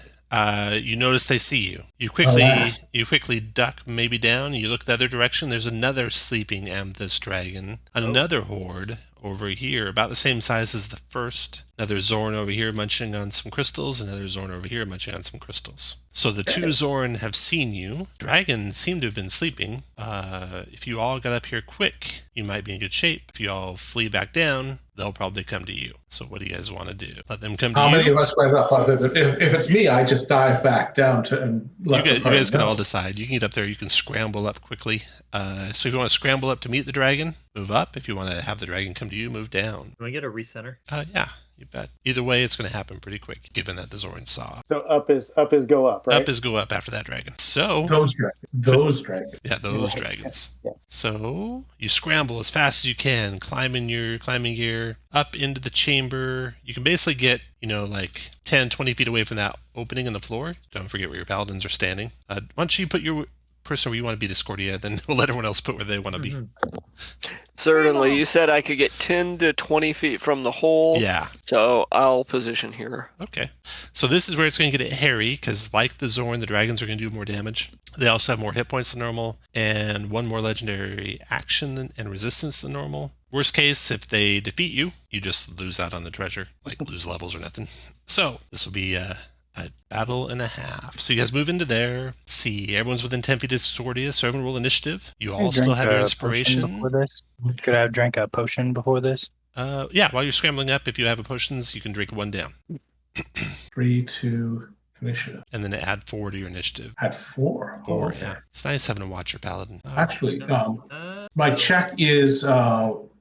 you notice they see you. You quickly duck maybe down. You look the other direction. There's another sleeping amethyst dragon. Another horde over here, about the same size as the first. Another Zorn over here munching on some crystals. Another Zorn over here munching on some crystals. So the 2 Zorn have seen you. Dragons seem to have been sleeping. If you all got up here quick, you might be in good shape. If you all flee back down, they'll probably come to you. So what do you guys want to do? Let them come to you? How many of us went up? If it's me, I just dive back down to and let you guys can all decide. You can get up there. You can scramble up quickly. So if you want to scramble up to meet the dragon, move up. If you want to have the dragon come to you, move down. Can we get a recenter? Yeah. You bet. Either way, it's going to happen pretty quick, given that the Zoran saw. So up is go up, right? Up is go up after that dragon. So Those dragons. yeah, those Right. dragons. Yeah. So you scramble as fast as you can, climbing your climbing gear up into the chamber. You can basically get, like 10, 20 feet away from that opening in the floor. Don't forget where your paladins are standing. Once you put your person where you want to be Discordia, then we'll let everyone else put where they want to be. Certainly. You said I could get 10 to 20 feet from the hole. Yeah. So I'll position here. Okay. So this is where it's going to get hairy, because like the Zorn, the dragons are going to do more damage. They also have more hit points than normal, and one more legendary action and resistance than normal. Worst case, if they defeat you, you just lose out on the treasure, like lose levels or nothing. So this will be a battle and a half. So you guys move into there. Let's see, everyone's within 10 feet of Discordia, so everyone roll initiative. You all still have your inspiration. Before this? Could I have drank a potion before this? Yeah, while you're scrambling up, if you have a potions, you can drink one down. 3 to initiative. And then add 4 to your initiative. At 4. 4, Okay. yeah. It's nice having a Watcher Paladin. Actually, my check is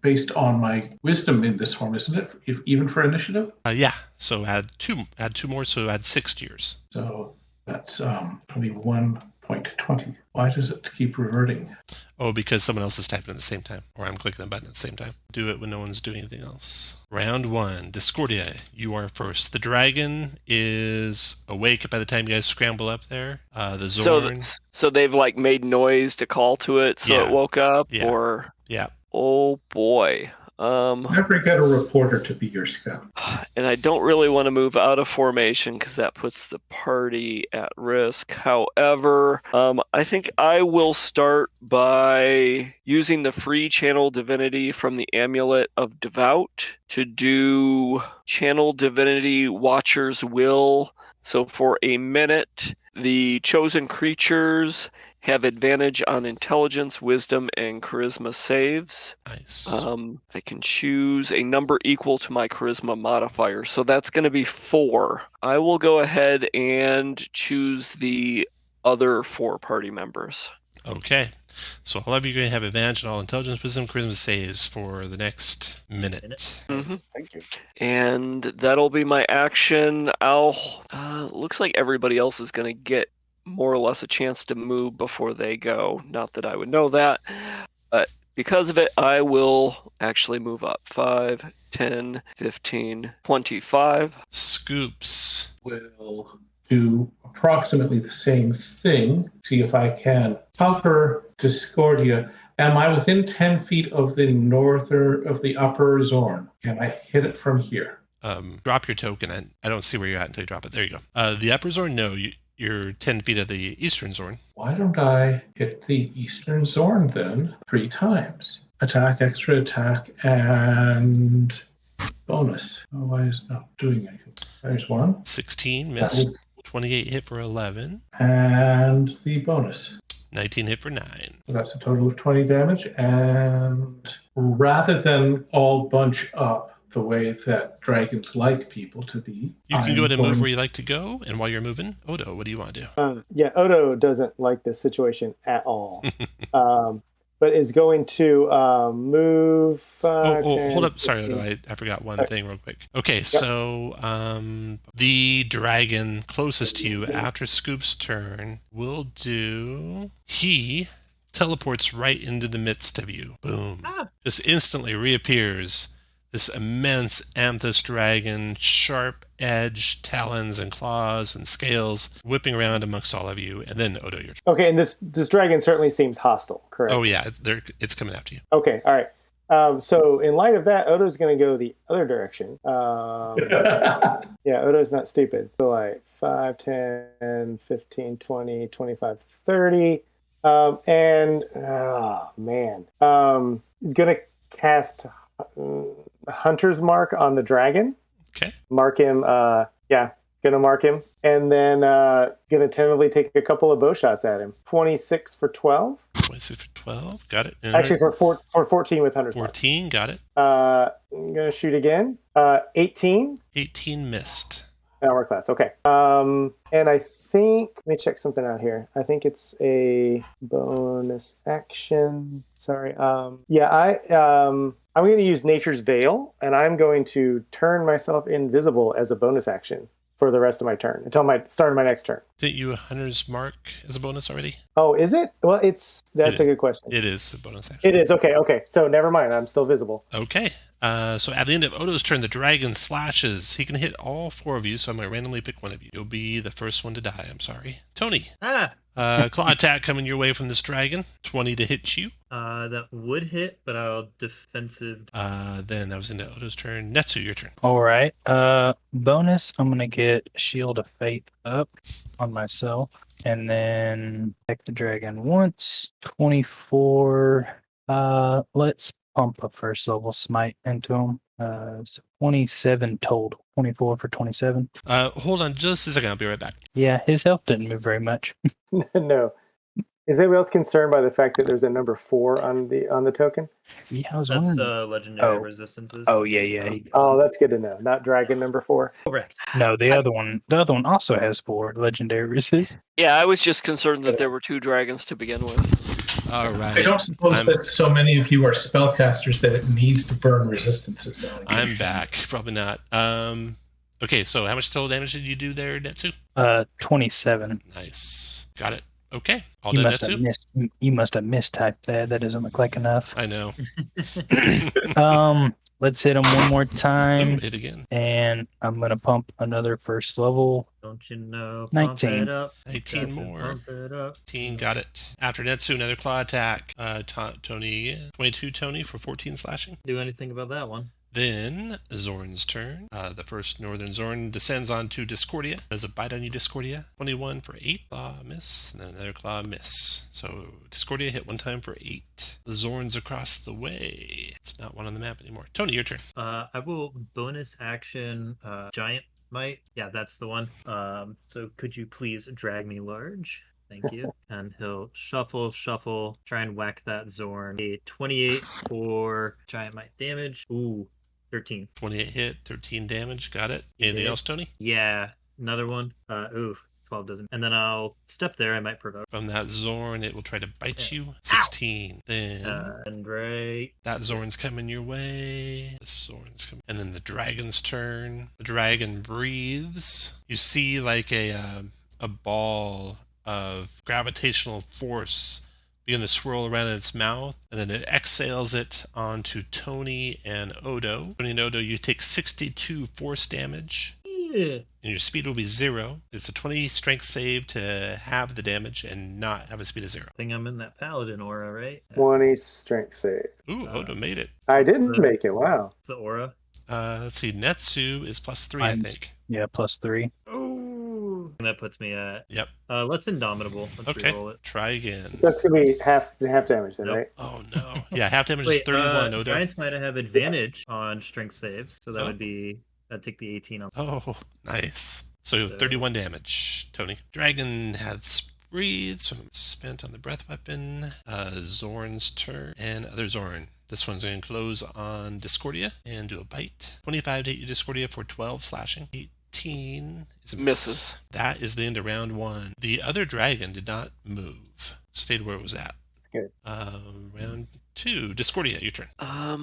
based on my wisdom in this form, isn't it? Even for initiative. Yeah. So add two more. So add 6 to yours. So that's 21.20. Why does it keep reverting? Oh, because someone else is typing at the same time, or I'm clicking the button at the same time. Do it when no one's doing anything else. Round 1, Discordia, you are first. The dragon is awake by the time you guys scramble up there. The Zorn. So they've like made noise to call to it, so Yeah. it woke up, Yeah. or Yeah. oh boy. Never get a reporter to be your scout. And I don't really want to move out of formation because that puts the party at risk. However, I think I will start by using the free channel divinity from the Amulet of Devout to do channel divinity Watcher's Will. So for a minute, the chosen creatures have advantage on intelligence, wisdom, and charisma saves. Nice. I can choose a number equal to my charisma modifier, so that's going to be 4. I will go ahead and choose the other 4 party members. Okay. So all of you are going to have advantage on all intelligence, wisdom, charisma saves for the next minute. Mm-hmm. Thank you. And that'll be my action. Looks like everybody else is going to get more or less a chance to move before they go. Not that I would know that, but because of it, I will actually move up 5, 10, 15, 25. Scoops. Will do approximately the same thing. See if I can cover Discordia. Am I within 10 feet of the upper Zorn? Can I hit it from here? Drop your token. I don't see where you're at until you drop it. There you go. The upper Zorn, no. You're 10 feet of the eastern Zorn. Why don't I hit the Eastern Zorn then 3 times? Attack, extra attack, and bonus. Oh, why is it not doing anything? There's 1. 16 missed. 28 hit for 11. And the bonus. 19 hit for 9. So that's a total of 20 damage. And rather than all bunch up the way that dragons like people to be, You can go ahead and move where you like to go. And while you're moving, Odo, what do you want to do? Yeah, Odo doesn't like this situation at all, but is going to move. 10, Hold up. Sorry, 15. Odo. I forgot one thing real quick. Okay, so the dragon closest to you after Scoop's turn will do... He teleports right into the midst of you. Boom. Just instantly reappears. This immense amethyst dragon, sharp edge, talons and claws and scales, whipping around amongst all of you. And then, Odo, your turn. Okay, and this dragon certainly seems hostile, correct? Oh, yeah, it's coming after you. Okay, all right. So in light of that, Odo's going to go the other direction. Yeah, Odo's not stupid. So like 5, 10, 15, 20, 25, 30. And, oh, man. He's going to cast... Hunter's Mark on the dragon. Okay. Mark him. Gonna mark him, and then gonna tentatively take a couple of bow shots at him. 26 for 12. 26 for 12. Got it. Actually, for 14 with Hunter's Mark. 14. Got it. I'm gonna shoot again. 18. 18 missed. Hour class. Okay. And I think let me check something out here. I think it's a bonus action. Sorry. I'm going to use Nature's Veil, and I'm going to turn myself invisible as a bonus action for the rest of my turn until my start of my next turn. Didn't you a Hunter's Mark as a bonus already? Oh, is it? Well, that's a good question. It is a bonus action. It is. Okay. So never mind. I'm still visible. Okay. So at the end of Odo's turn, the dragon slashes. He can hit all 4 of you, so I'm going to randomly pick one of you. You'll be the first one to die. I'm sorry. Tony. Claw attack coming your way from this dragon. 20 to hit you. That would hit, but I'll defensive. Then that was into Odo's turn. Netsu, your turn. All right. Bonus. I'm gonna get Shield of Fate up on myself, and then attack the dragon once. 24. Let's pump a first level smite into him. So 27 total. 24 for 27. Hold on just a second. I'll be right back. Yeah, his health didn't move very much. No. Is anybody else concerned by the fact that there's a number 4 on the token? Yeah, I was That's wondering. legendary resistances. Oh yeah. Oh, that's good to know. Not dragon number 4. Correct. No, the other one also has 4 legendary resist. Yeah, I was just concerned that there were 2 dragons to begin with. All right. I don't suppose that so many of you are spellcasters that it needs to burn resistances on. I'm back. Probably not. Okay, so how much total damage did you do there, Netsu? 27. Nice. Got it. Okay. All You done, must have Netsu? you must have mistyped that. That doesn't look like enough. I know. Let's hit him one more time. Ooh, hit again. And I'm gonna pump another first level. Don't you know? 19. Pump it up. 18 Gotta more. Pump it up. 18, got it. After Netsu, another claw attack. Tony, 22 Tony for 14 slashing. Do anything about that one? Then Zorn's turn. The first Northern Zorn descends onto Discordia. Does a bite on you, Discordia. 21 for 8. Claw miss. And then another claw miss. So Discordia hit 1 time for 8. The Zorn's across the way. It's not one on the map anymore. Tony, your turn. I will bonus action giant might. Yeah, that's the one. So could you please drag me large? Thank you. And he'll shuffle, try and whack that Zorn. A 28 for giant might damage. Ooh, 13. 28 hit, 13 damage. Got it. Anything else, Tony? Yeah, another one. 12 doesn't. And then I'll step there. I might provoke. From that Zorn, it will try to bite you. 16. Then And right. that Zorn's coming your way. This Zorn's coming. And then the dragon's turn. The dragon breathes. You see like a ball of gravitational force begin to swirl around in its mouth, and then it exhales it onto Tony and Odo. Tony and Odo, you take 62 force damage. Yeah. And your speed will be 0. It's a 20 strength save to have the damage and not have a speed of 0. I think I'm in that paladin aura, right? 20 strength save. Ooh, Odo made it. I didn't make it. Wow. The aura. Let's see. Netsu is +3, I think. Yeah, +3. Oh. And that puts me at. Yep. Let's Indomitable. Let's Okay. reroll it. Try again. That's going to be half damage then, Nope. right? Oh no. Yeah, half damage is Wait, 31, Odo. Giants might have advantage on strength saves, so that Oh. would be. That'd take the 18 off. Oh, nice. So 31 damage, Tony. Dragon has breathed, so spent on the breath weapon. Zorn's turn, and other Zorn. This one's going to close on Discordia and do a bite. 25 to hit you, Discordia, for 12 slashing. 18 is a miss. Misses. That is the end of round 1. The other dragon did not move. Stayed where it was at. That's good. Round 2. Discordia, your turn. I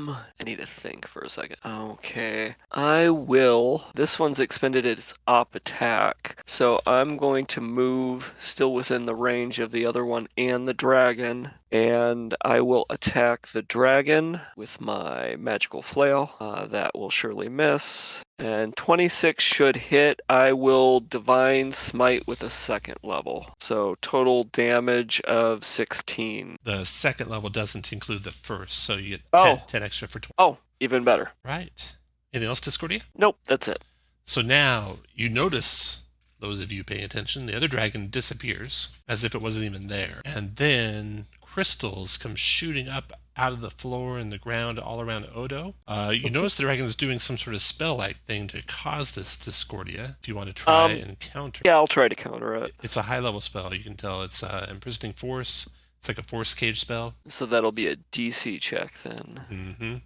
need to think for a second. Okay. I will. This one's expended its op attack. So I'm going to move still within the range of the other one and the dragon. And I will attack the dragon with my magical flail. That will surely miss. And 26 should hit. I will divine smite with a second level. So total damage of 16. The second level doesn't include the first, so you get 10 extra for 20. Oh, even better. Right. Anything else, Discordia? Nope, that's it. So now you notice, those of you paying attention, the other dragon disappears as if it wasn't even there. And then crystals come shooting up out of the floor and the ground all around Odo. You notice the dragon's doing some sort of spell-like thing to cause this Discordia, if you want to try and counter. Yeah, I'll try to counter it. It's a high-level spell. You can tell it's imprisoning force, It's like a force cage spell. So that'll be a DC check then.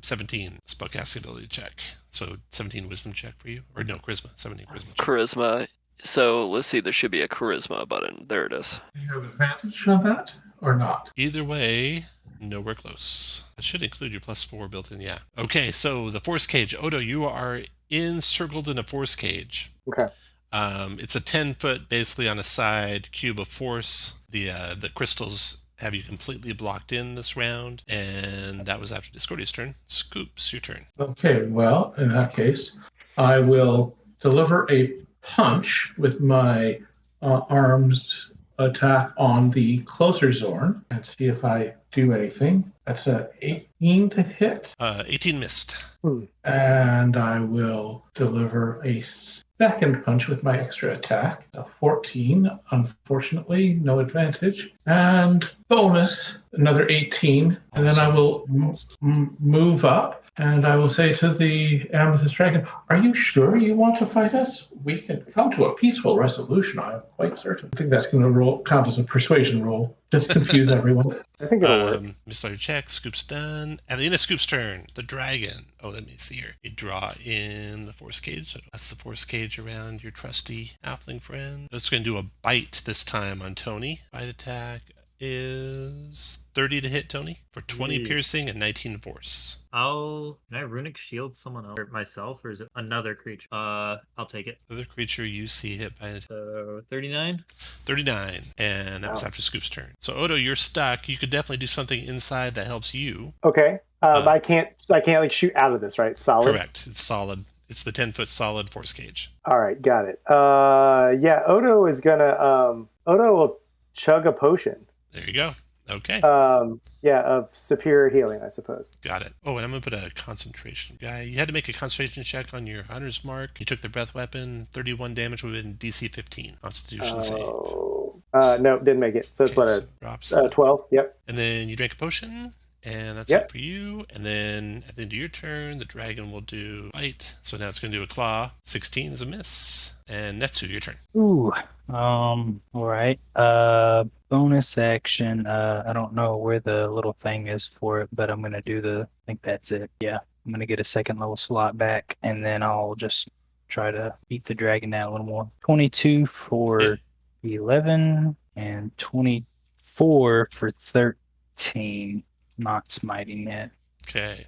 17 spellcasting ability check. So 17 wisdom check for you, or no, charisma. 17 charisma check. Charisma. So let's see. There should be a charisma button. There it is. Do you have advantage on that or not? Either way, nowhere close. It should include your +4 built in. Yeah. Okay. So the force cage. Odo, you are encircled in a force cage. Okay. It's a 10-foot, basically on a side cube of force. The crystals have you completely blocked in this round, and that was after Discordia's turn. Scoops, your turn. Okay, well, in that case, I will deliver a punch with my arms attack on the closer Zorn and see if I do anything. That's a 18 to hit. 18 missed. And I will deliver a second punch with my extra attack. A 14, unfortunately, no advantage. And bonus, another 18. And then I will move up. And I will say to the Amethyst Dragon, are you sure you want to fight us? We can come to a peaceful resolution, I am quite certain. I think that's going to count as a persuasion roll. Just confuse everyone. I think it'll work. Missed all your checks. Scoop's done. At the end of Scoop's turn, the dragon. Oh, let me see here. You draw in the force cage. So that's the force cage around your trusty halfling friend. It's going to do a bite this time on Tony. Bite attack is 30 to hit Tony for 20 piercing and 19 force. Can I runic shield someone else or myself, or is it another creature? I'll take it. The other creature you see hit by an attack. So 39. 39, and that was after Scoop's turn. So Odo, you're stuck. You could definitely do something inside that helps you. Okay. I can't like shoot out of this, right? Solid. Correct. It's solid. It's the 10-foot solid force cage. All right, got it. Yeah, Odo is gonna Odo will chug a potion. There you go. Okay. Of superior healing, I suppose. Got it. Oh, and I'm going to put a concentration guy. You had to make a concentration check on your hunter's mark. You took the breath weapon, 31 damage within DC 15. Constitution save. No, didn't make it. So it's Okay, drops 12. Yep. And then you drank a potion, and that's Yep. it for you. And then at the end of your turn, the dragon will do bite. So now it's going to do a claw. 16 is a miss. And Netsu, your turn. Ooh. All right. Bonus action. I don't know where the little thing is for it, but I'm gonna I think that's it. Yeah. I'm gonna get a second level slot back, and then I'll just try to beat the dragon down a little more. 22 for 11 and 24 for 13. Not smiting yet. Okay.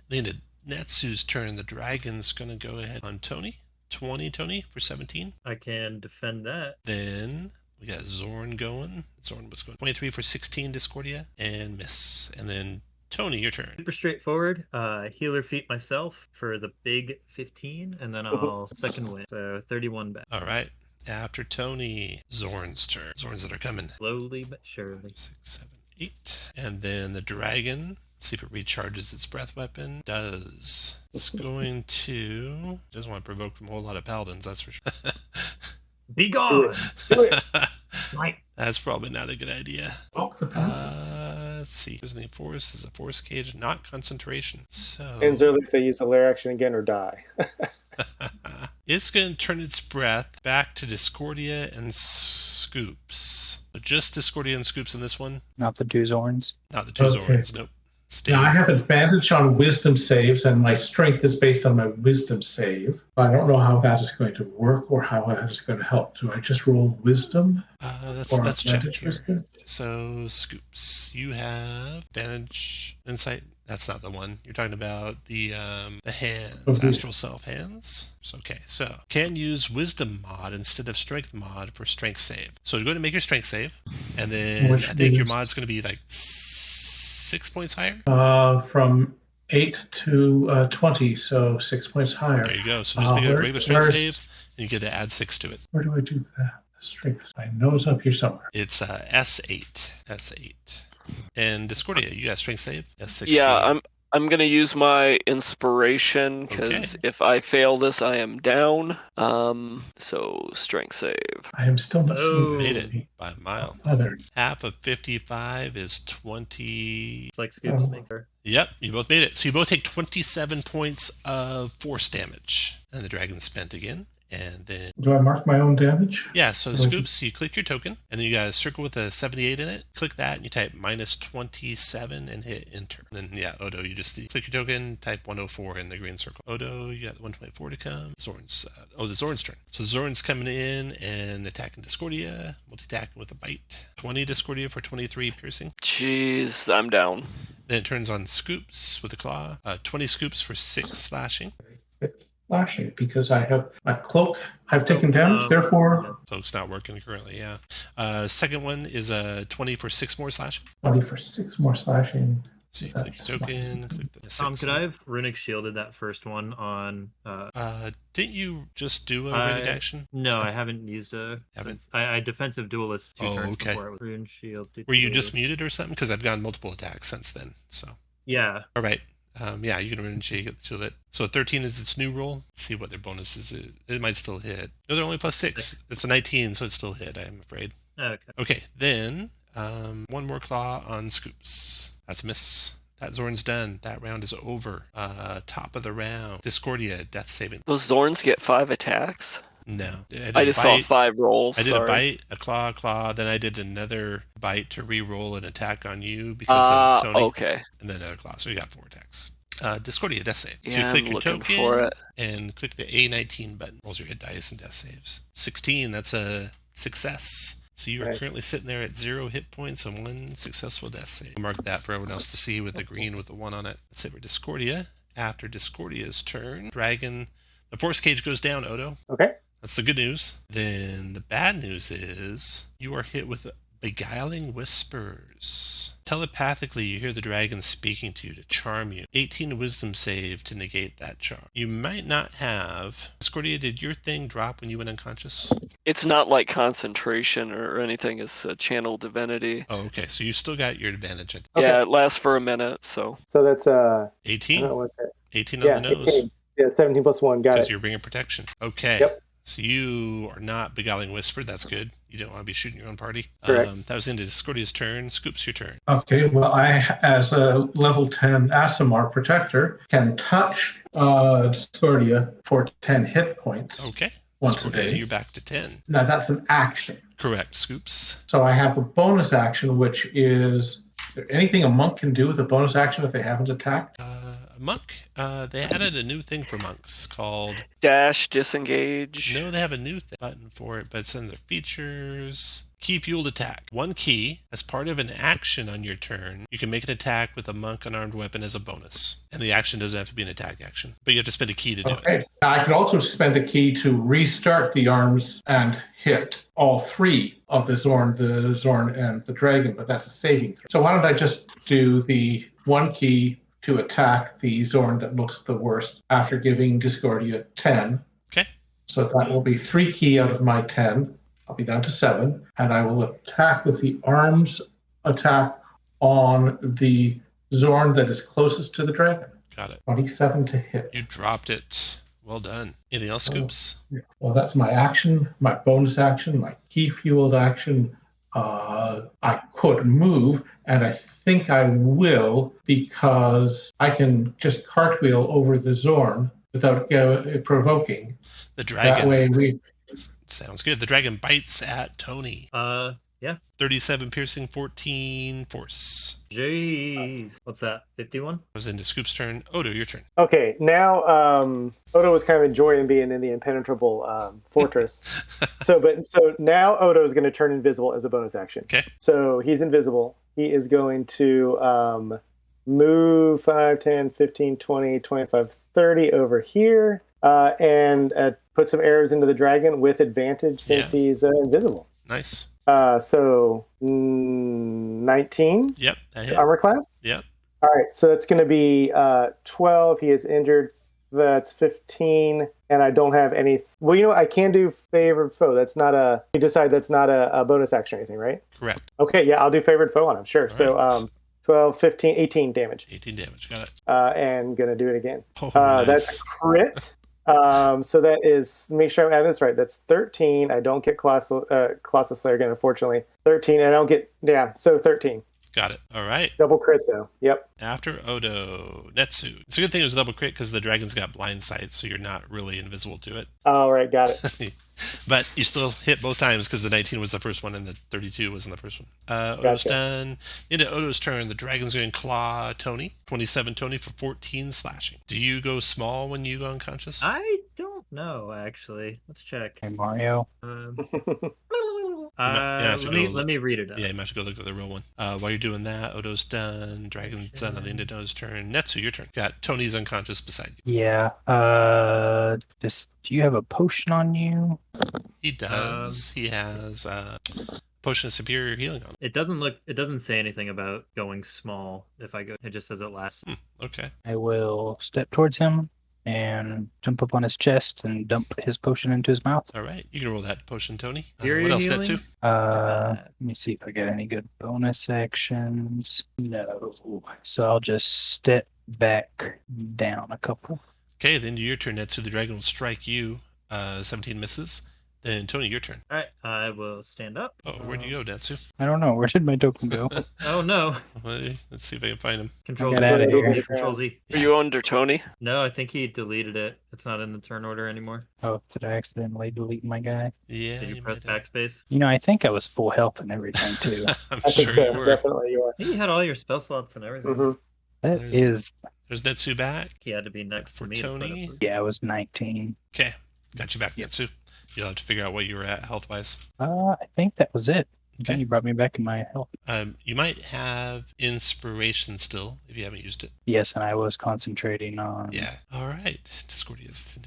Then to Netsu's turn, the dragon's going to go ahead on Tony. 20, Tony, for 17. I can defend that. Then we got Zorn going. Zorn was going 23 for 16, Discordia, and miss. And then Tony, your turn. Super straightforward. Healer feat myself for the big 15, and then I'll second win. So 31 back. All right. After Tony, Zorn's turn. Zorns that are coming. Slowly but surely. 6, 7, 8. And then the dragon. See if it recharges its breath weapon. Does. It's going to. Doesn't want to provoke from a whole lot of paladins, that's for sure. Be gone! Right. That's probably not a good idea. Let's see. Prisoning force is a force cage, not concentration. So. And if they use the lair action again or die. It's going to turn its breath back to Discordia and Scoops. So just Discordia and Scoops in this one? Not the two Zorns? Not the two Zorns, nope. Now, I have advantage on wisdom saves, and my strength is based on my wisdom save. I don't know how that is going to work or how that is going to help. Do I just roll wisdom? Let's check here. Wisdom? So, Scoops, you have advantage, insight. That's not the one. You're talking about the hands, astral self hands. Okay, so can use wisdom mod instead of strength mod for strength save. So you're going to make your strength save, and then I think your mod's going to be like 6 points higher. From 8 to 20, so 6 points higher. There you go. So just make a regular strength save, and you get to add 6 to it. Where do I do that? Strength. I know it's up here somewhere. It's S8. S8. And Discordia, you got strength save? S16. Yeah, I'm gonna use my inspiration because if I fail this, I am down. So strength save. I am still not seeing made it by a mile. Half of 55 is 20. It's like Scoops makes her. Yep, you both made it. So you both take 27 points of force damage. And the dragon spent again. And then, Do I mark my own damage? yeah, so Scoops, you click your token, and then you got a circle with a 78 in it. Click that, and you type -27 and hit enter. And then, yeah, Odo, you just click your token, type 104 in the green circle. Odo, you got the 124 to come. Zorn's, the Zorn's turn. So Zorn's coming in and attacking Discordia, multi-attacking with a bite. 20 Discordia for 23 piercing. Jeez, I'm down. Then it turns on Scoops with a claw. 20 Scoops for 6 slashing. Slashing, because I have my cloak. I've taken damage, therefore. Cloak's not working currently, yeah. Second one is a 20 for 6 more slashing. 20 for 6 more slashing. So you click your token, click the 6. Tom, could I have runic shielded that first one on? Didn't you just do a rated action? No, I haven't used I defensive duelist 2 turns okay. before. Rune shield. Were you just muted or something? Because I've gotten multiple attacks since then. So yeah. All right. Yeah, you can rune shield it. So 13 is its new roll. Let's see what their bonus is. It might still hit. No, they're only +6. It's a 19, so it still hit. I'm afraid. Okay. Then one more claw on Scoops. That's a miss. That Zorn's done. That round is over. Top of the round. Discordia, death saving. Those Zorns get 5 attacks? No. I just saw 5 rolls. I did a bite, a claw, then I did another bite to re-roll an attack on you because of Tony. Okay. And then another claw. So you got 4 attacks. Discordia, death save. Yeah, so you click I'm your looking token for it. and click the A19 button. Rolls your hit dice and death saves. 16, that's a success. So you are currently sitting there at 0 hit points and 1 successful death save. I'll mark that for everyone else to see with the green with the 1 on it. That's it for Discordia. After Discordia's turn, Dragon, the force cage goes down, Odo. Okay. That's the good news. Then the bad news is you are hit with beguiling whispers. Telepathically, you hear the dragon speaking to you to charm you. 18 wisdom save to negate that charm. You might not have... Discordia, did your thing drop when you went unconscious? It's not like concentration or anything. It's a channel divinity. Oh, okay. So you still got your advantage. Okay. Yeah, it lasts for a minute, so... So that's 18? I don't know what that... 18 on the nose. 18. Yeah, 17 plus 1. Got it. Because you're bringing protection. Okay. Yep. So you are not beguiling whisper. That's good. You don't want to be shooting your own party. Correct. That was into Discordia's turn. Scoops, your turn. Okay, well, I, as a level 10 Asimar protector, can touch Discordia for 10 hit points. Okay. Once a day. You're back to 10. Now, that's an action. Correct, Scoops. So I have a bonus action, which is there anything a monk can do with a bonus action if they haven't attacked? Monk, they added a new thing for monks called... Dash, disengage. No, they have a new button for it, but it's in their features. Key fueled attack. 1 key, as part of an action on your turn, you can make an attack with a monk unarmed weapon as a bonus. And the action doesn't have to be an attack action, but you have to spend a key to do it. I could also spend a key to restart the arms and hit all 3 of the Zorn and the dragon, but that's a saving throw. So why don't I just do the 1 key to attack the Zorn that looks the worst after giving Discordia 10. Okay. So that will be 3 key out of my 10. I'll be down to 7. And I will attack with the arms attack on the Zorn that is closest to the dragon. Got it. 27 to hit. You dropped it. Well done. Anything else, Scoops? Well, that's my action, my bonus action, my key-fueled action. I could move, and I think I will because I can just cartwheel over the Zorn without provoking. The dragon. That way Sounds good. The dragon bites at Tony. Yeah. 37 piercing, 14 force. Jeez. What's that? 51? Was into Scoop's turn. Odo, your turn. Okay, now Odo was kind of enjoying being in the impenetrable fortress. So now Odo is going to turn invisible as a bonus action. Okay. So he's invisible. He is going to move 5, 10, 15, 20, 25, 30 over here and put some arrows into the dragon with advantage since he's invisible. Nice. So 19. Yep. Armor class. Yep. All right. So that's going to be 12. He is injured. That's 15. And I don't have any. Well, I can do favored foe. That's not a. You decide that's not a bonus action or anything, right? Correct. Okay. Yeah, I'll do favored foe on him. Sure. All so right. 12, 15, 18 damage. 18 damage. Got it. And going to do it again. Oh, nice. That's crit. So that is, make sure I have this right. That's 13. I don't get Colossal Slayer again, unfortunately. 13. I don't get, so 13. Got it. All right. Double crit though. Yep. After Odo, Netsu. It's a good thing it was a double crit because the dragon's got blind sight, so you're not really invisible to it. All right, got it. But you still hit both times because the 19 was the first one and the 32 wasn't the first one. Odo's Gotcha. done. Into Odo's turn, the dragon's going to claw Tony. 27 Tony for 14 slashing. Do you go small when you go unconscious? I don't know, actually. Let's check. Hey, Mario. Let me read it out. Yeah, you might have to go look at the real one. While you're doing that, Odo's done. Dragon's done on the end of Odo's turn. Netsu, your turn. Got Tony's unconscious beside you. Yeah. Do you have a potion on you? He does. He has potion of superior healing on him. It doesn't say anything about going small if I go. It just says it lasts. Okay. I will step towards him and jump up on his chest and dump his potion into his mouth. All right. You can roll that potion, Tony. Superior What else, healing? Netsu? Let me see if I get any good bonus actions. No. So I'll just step back down a couple. Okay, then your turn, Netsu. The dragon will strike you. 17 misses. Then Tony, your turn. All right, I will stand up. Oh, where'd you go, Netsu? I don't know. Where did my token go? Oh no! Well, let's see if I can find him. Control Get Z. outta here. Control Z. Are you under Tony? No, I think he deleted it. It's not in the turn order anymore. Oh, did I accidentally delete my guy? Yeah. Did you press might have. backspace? You know, I think I was full health and everything too. I'm I think sure so. you were. Definitely you are. I think you had all your spell slots and everything. hmm That There's- is, There's Netsu back. He had to be next For to me. to put Tony? up yeah, I was 19. Okay. Got you back, Netsu. You'll have to figure out what you were at health-wise. I think that was it. Okay. Then you brought me back in my health. You might have inspiration still if you haven't used it. Yes, and I was concentrating on. Yeah. All right. Discordia's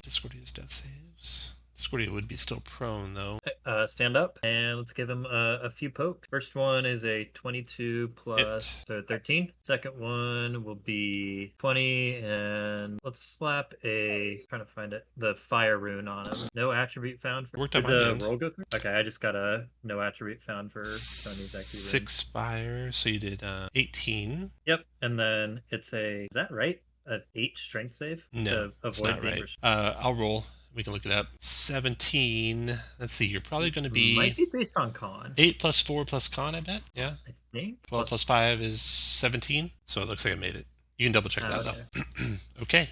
death saves. Discordia would be still prone though. Stand up and let's give him a few pokes. First one is a 22 plus so 13. Second one will be 20, and let's slap trying to find the fire rune on him. No attribute found. Worked Did on my the end. roll go through? Okay, I just got a no attribute found for Tony's actually. 6 fire, so you did 18. Yep, and then it's is that right? An 8 strength save? No, to it's avoid not being right. restricted. I'll roll. We can look it up. 17. Let's see. You're probably going to Might be be based on con. 8 plus 4 plus con, I bet. Yeah. I think. 12 plus 5 is 17. So it looks like I made it. You can double check that though. Okay.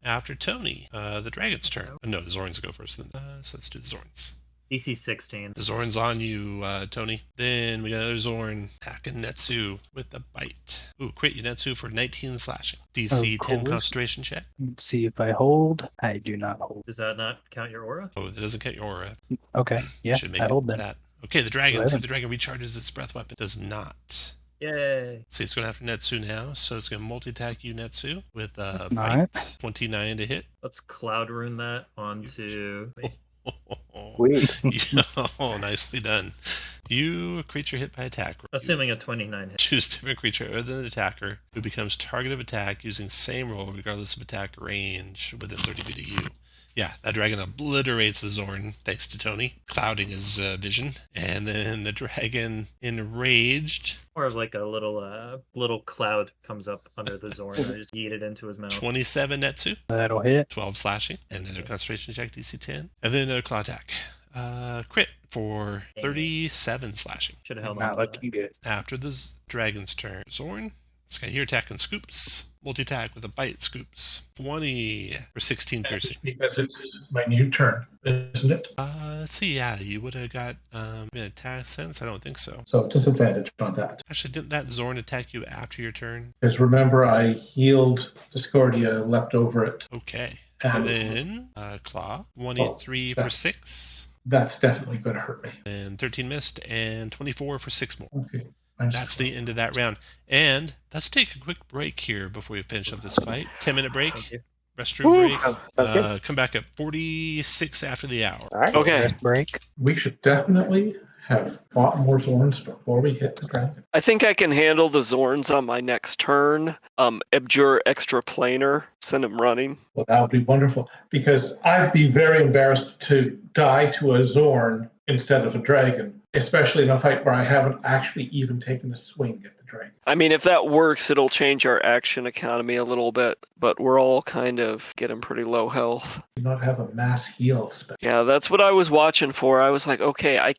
After Tony, the dragon's turn. No, the Zorns go first. Then, so let's do the Zorns. DC 16. The Zorn's on you, Tony. Then we got another Zorn attacking Netsu with a bite. Ooh, crit you, Netsu, for 19 slashing. DC Of 10 course. concentration check. Let's see if I hold. I do not hold. Does that not count your aura? Oh, that doesn't count your aura. Okay, yeah, Should make I it hold then. that. Okay, the dragon. See 11. if the dragon recharges its breath weapon. Does not. Yay. See, it's going after Netsu now, so it's going to multi-attack you, Netsu, with a Not. bite. 29 to hit. Let's cloud rune that onto. Wait, Sweet. Oh, nicely done. You, a creature hit by attack. assuming a 29 hit. Choose a different creature other than the attacker who becomes target of attack using same roll regardless of attack range within 30 feet of you. Yeah, that dragon obliterates the Zorn thanks to Tony, clouding his vision. And then the dragon, enraged, Or like a little cloud comes up under the Zorn and I just yeet it into his mouth. 27 Netsu, That'll hit. 12 slashing, and another concentration check, DC 10. And then another claw attack. Crit for 37 slashing. Should have held Not on. To that. looking good. After the dragon's turn, Zorn, this guy here attacking scoops. Multi-attack with a bite scoops. 20 for 16 piercing. Because it's my new turn, isn't it? Let's see, yeah, you would have got an attack sense? I don't think so. So disadvantage on that. Actually, didn't that Zorn attack you after your turn? Because remember, I healed Discordia, leapt over it. Okay. And And then Claw, 23 for 6, that's definitely going to hurt me. and 13 missed, and 24 for 6 more. Okay. That's the end of that round. And let's take a quick break here before we finish up this fight. 10-minute break, Thank you. restroom break. Sounds good. Come back at 46 after the hour. All right. Okay. Rest break. We should definitely have fought more Zorns before we hit the dragon. I think I can handle the Zorns on my next turn. Abjure Extraplanar, send him running. Well, that would be wonderful, because I'd be very embarrassed to die to a Zorn instead of a dragon, especially in a fight where I haven't actually even taken a swing at the dragon. I mean, if that works, it'll change our action economy a little bit, but we're all kind of getting pretty low health. Do not have a mass heal spell. Yeah, that's what I was watching for. I was like, okay, I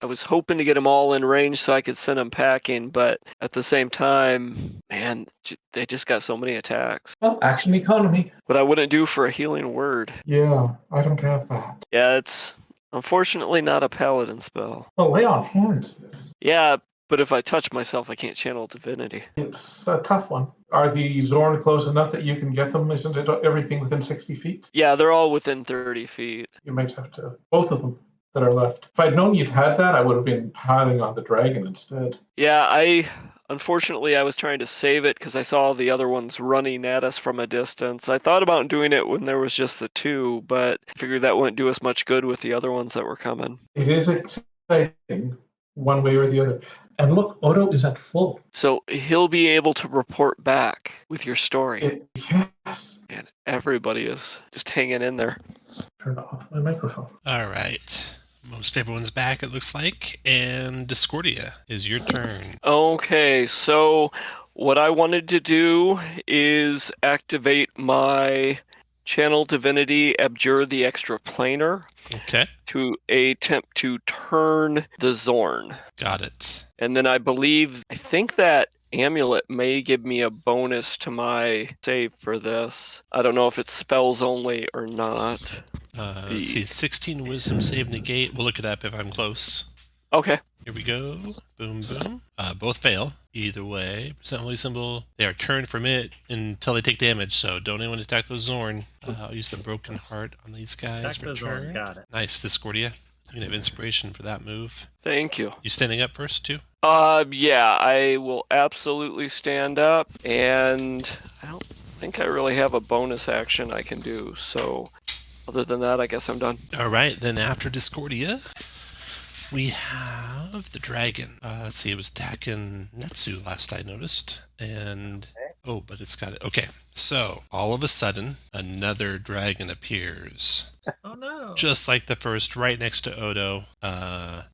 was hoping to get them all in range so I could send them packing, but at the same time, man, they just got so many attacks. Well, action economy. But I wouldn't do for a healing word. Yeah, I don't have that. Yeah, it's unfortunately not a paladin spell. Well, lay on hands is. Yeah, but if I touch myself, I can't channel divinity. It's a tough one. Are the Zorn close enough that you can get them? Isn't it everything within 60 feet? Yeah, they're all within 30 feet. You might have to, both of them that are left. If I'd known you'd had that, I would have been piling on the dragon instead. Yeah, unfortunately, I was trying to save it because I saw the other ones running at us from a distance. I thought about doing it when there was just the two, but I figured that wouldn't do us much good with the other ones that were coming. It is exciting one way or the other. And look, Odo is at full. So he'll be able to report back with your story. Yes. And everybody is just hanging in there. Turn off my microphone. All right. Most everyone's back, it looks like. And Discordia is your turn. Okay, so what I wanted to do is activate my Channel Divinity Abjure the Extraplanar Okay. to attempt to turn the Zorn. Got it. And then I think that amulet may give me a bonus to my save for this. I don't know if it's spells only or not. Let's see, 16 wisdom save negate. We'll look it up if I'm close. Okay. Here we go. Boom, boom. Both fail. Either way. Present holy symbol. They are turned from it until they take damage, so don't anyone attack those Zorn. I'll use the broken heart on these guys Attack for the Zorn, turn. got it. Nice, Discordia. You can have inspiration for that move. Thank you. You standing up first, too? Yeah, I will absolutely stand up, and I don't think I really have a bonus action I can do, so other than that, I guess I'm done. All right, then after Discordia, we have the dragon. Let's see, it was attacking Netsu last I noticed. And, oh, but it's got it. Okay, so all of a sudden, another dragon appears. Oh no. Just like the first, right next to Odo.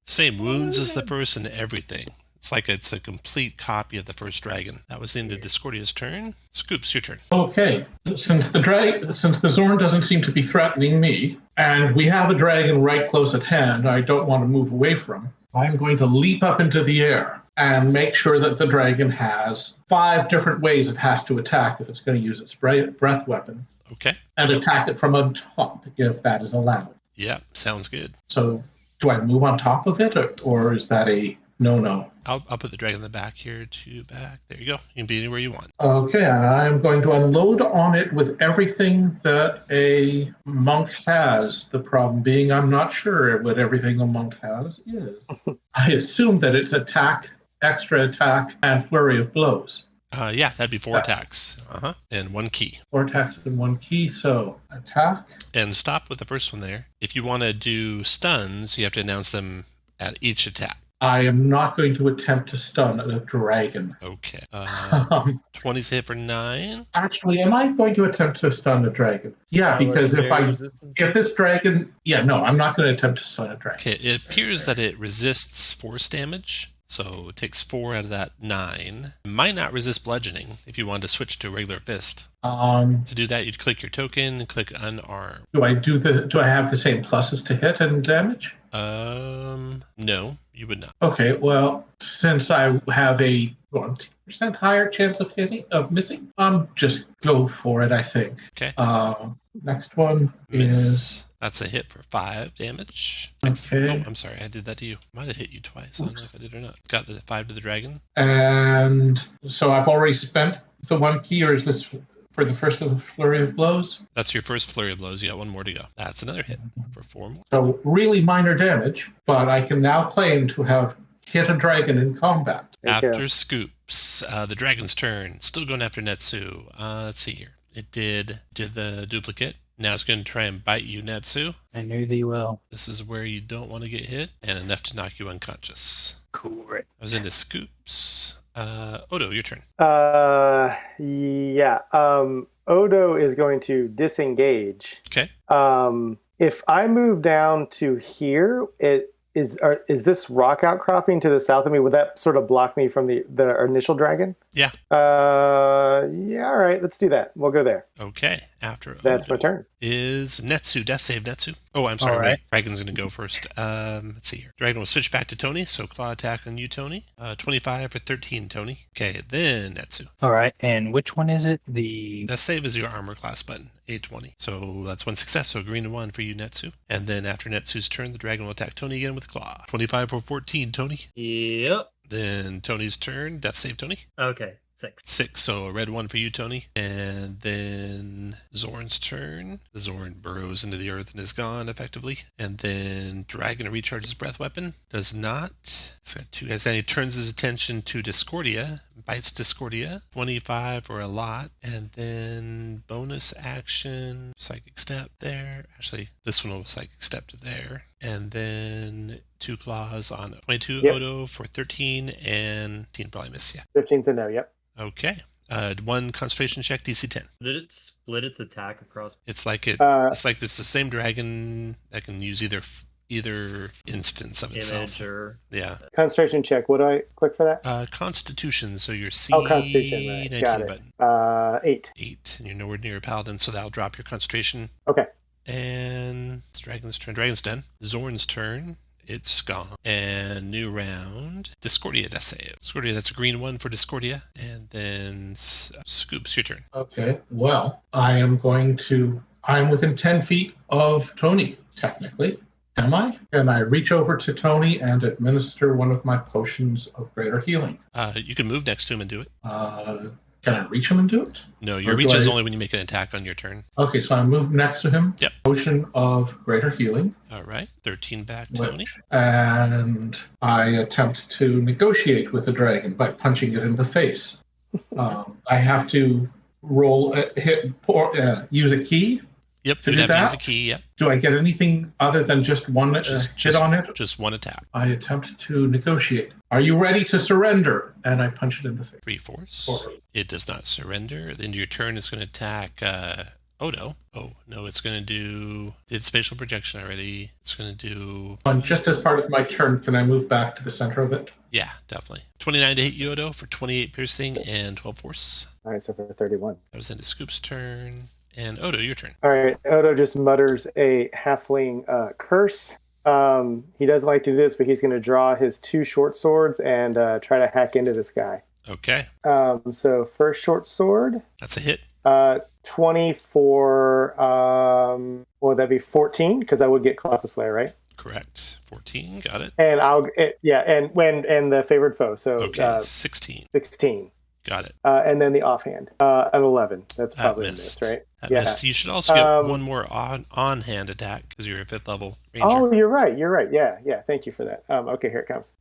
Same wounds as the first and everything. It's like it's a complete copy of the first dragon. That was the end of Discordia's turn. Scoops, your turn. Okay, since the Zorn doesn't seem to be threatening me, and we have a dragon right close at hand I don't want to move away from, I'm going to leap up into the air and make sure that the dragon has 5 different ways it has to attack if it's going to use its breath weapon, Okay. and attack it from on top if that is allowed. Yeah, sounds good. So do I move on top of it, or is that a no-no? I'll put the dragon in the back here to back. There you go. You can be anywhere you want. Okay, and I'm going to unload on it with everything that a monk has. The problem being I'm not sure what everything a monk has is. I assume that it's attack, extra attack, and flurry of blows. Yeah, that'd be 4 attacks. And 1 key. 4 attacks and 1 key, so attack. And stop with the first one there. If you want to do stuns, you have to announce them at each attack. I am not going to attempt to stun a dragon. Okay. 20's hit for 9. Actually, am I going to attempt to stun a dragon? Yeah, because if this dragon... Yeah, no, I'm not going to attempt to stun a dragon. Okay, it appears that it resists force damage. So it takes 4 out of that 9. It might not resist bludgeoning if you wanted to switch to a regular fist. To do that, you'd click your token and click unarmed. Do I have the same pluses to hit and damage? No, you would not. Okay, well, since I have a 20% higher chance of missing, just go for it, I think. Okay. Next one is... That's a hit for 5 damage. Okay. Oh, I'm sorry, I did that to you. Might have hit you twice. I don't know if I did or not. Got the 5 to the dragon. And so I've already spent the 1 key, or is this for the first of the flurry of blows? That's your first flurry of blows. You got 1 more to go. That's another hit for 4 more. So really minor damage, but I can now claim to have hit a dragon in combat. After Scoops, the dragon's turn. Still going after Netsu. Let's see here. It did the duplicate. Now it's going to try and bite you, Netsu. I knew thee well. This is where you don't want to get hit, and enough to knock you unconscious. Correct. I was into Scoops. Odo, your turn. Yeah. Odo is going to disengage. Okay. If I move down to here, is this rock outcropping to the south of me? Would that sort of block me from the initial dragon? Yeah. Yeah. All right. Let's do that. We'll go there. Okay. After That's Odo my turn. is Netsu. Death save, Netsu. Oh, I'm sorry. All right. Wait. Dragon's going to go first. Let's see here. Dragon will switch back to Tony, so claw attack on you, Tony. 25 for 13, Tony. Okay, then Netsu. All right. And which one is it? The Death save is your armor class button, 820. So that's one success, so green and 1 for you, Netsu. And then after Netsu's turn, the dragon will attack Tony again with claw. 25 for 14, Tony. Yep. Then Tony's turn. Death save, Tony. Okay. 6. 6, so a red 1 for you, Tony. And then Zorn's turn. The Zorn burrows into the earth and is gone, effectively. And then Dragon recharges breath weapon. Does not. It's got 2 guys. And he turns his attention to Discordia. Bites Discordia. 25 or a lot. And then bonus action. Psychic step there. Actually, this one will psychic step to there. And then 2 claws on 22 Yep. Odo for 13 and 10 probably miss. Yeah. 15's a no. Yep. Okay. 1 concentration check, DC 10. Did it split its attack across? It's like it's the same dragon that can use either instance of itself. Image or Yeah. Concentration check. What do I click for that? Constitution. So your C Constitution. Right. 19 Got it. button. 8. 8, and you're nowhere near a paladin, so that'll drop your concentration. Okay. And it's Dragon's turn. Dragon's done. Zorn's turn. It's gone. And new round. Discordia death save. Discordia, that's a green 1 for Discordia. And then Scoops, your turn. Okay, well, I'm within 10 feet of Tony, technically. Am I? And I reach over to Tony and administer one of my potions of greater healing. You can move next to him and do it. Can I reach him and do it? No, your reach is only when you make an attack on your turn. Okay, so I move next to him. Yep. Potion of greater healing. All right. 13 back, Tony. And I attempt to negotiate with the dragon by punching it in the face. I have to roll, use a key. Yep, to you'd do have to use a that? key, yeah. Do I get anything other than just one hit on it? Just 1 attack. I attempt to negotiate. Are you ready to surrender? And I punch it in the face. 3 force. It does not surrender. The end of your turn is going to attack Odo. Oh, no, it's going to do... Did spatial projection already. It's going to do... And just as part of my turn, can I move back to the center of it? Yeah, definitely. 29 to hit you, Odo, for 28 piercing and 12 force. All right. So for 31. That was into Scoop's turn. And Odo, your turn. All right. Odo just mutters a halfling curse. He doesn't like to do this, but he's going to draw his 2 short swords and try to hack into this guy. Okay. So first short sword. That's a hit. 24. Well, that'd be 14 because I would get Colossus Slayer, right? Correct. 14. Got it. And and the favored foe. So Okay. 16. 16. Got it. And then the offhand. An 11. That's probably a missed. miss, right? That Yeah. missed. You should also get 1 more on-hand attack because you're a 5th level ranger. Oh, you're right. Yeah. Thank you for that. Okay, here it comes.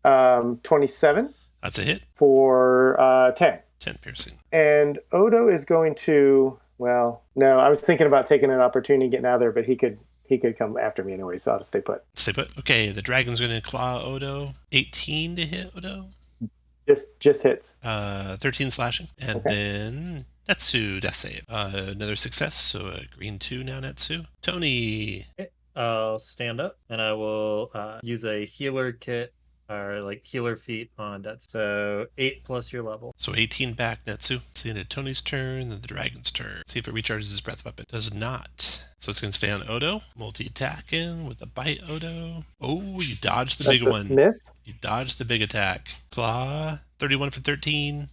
27 That's a hit. for 10. 10 piercing. And Odo is going to. Well, no, I was thinking about taking an opportunity getting out of there, but he could come after me anyway, so I'll just stay put. Stay put. Okay, the dragon's going to claw Odo. 18 to hit Odo. Just hits. 13 slashing. And Okay. then Netsu death save. Another success, so a green 2 now, Netsu. Tony. I'll stand up and I will use a healer kit or like healer feat on that. So 8 plus your level. So 18 back, Netsu. It's the end of Tony's turn, then the dragon's turn. See if it recharges his breath weapon. Does not. So it's going to stay on Odo. Multi-attacking with a bite, Odo. Oh, you dodged the big one. Miss. You dodged the big attack. Claw. 31 for 13.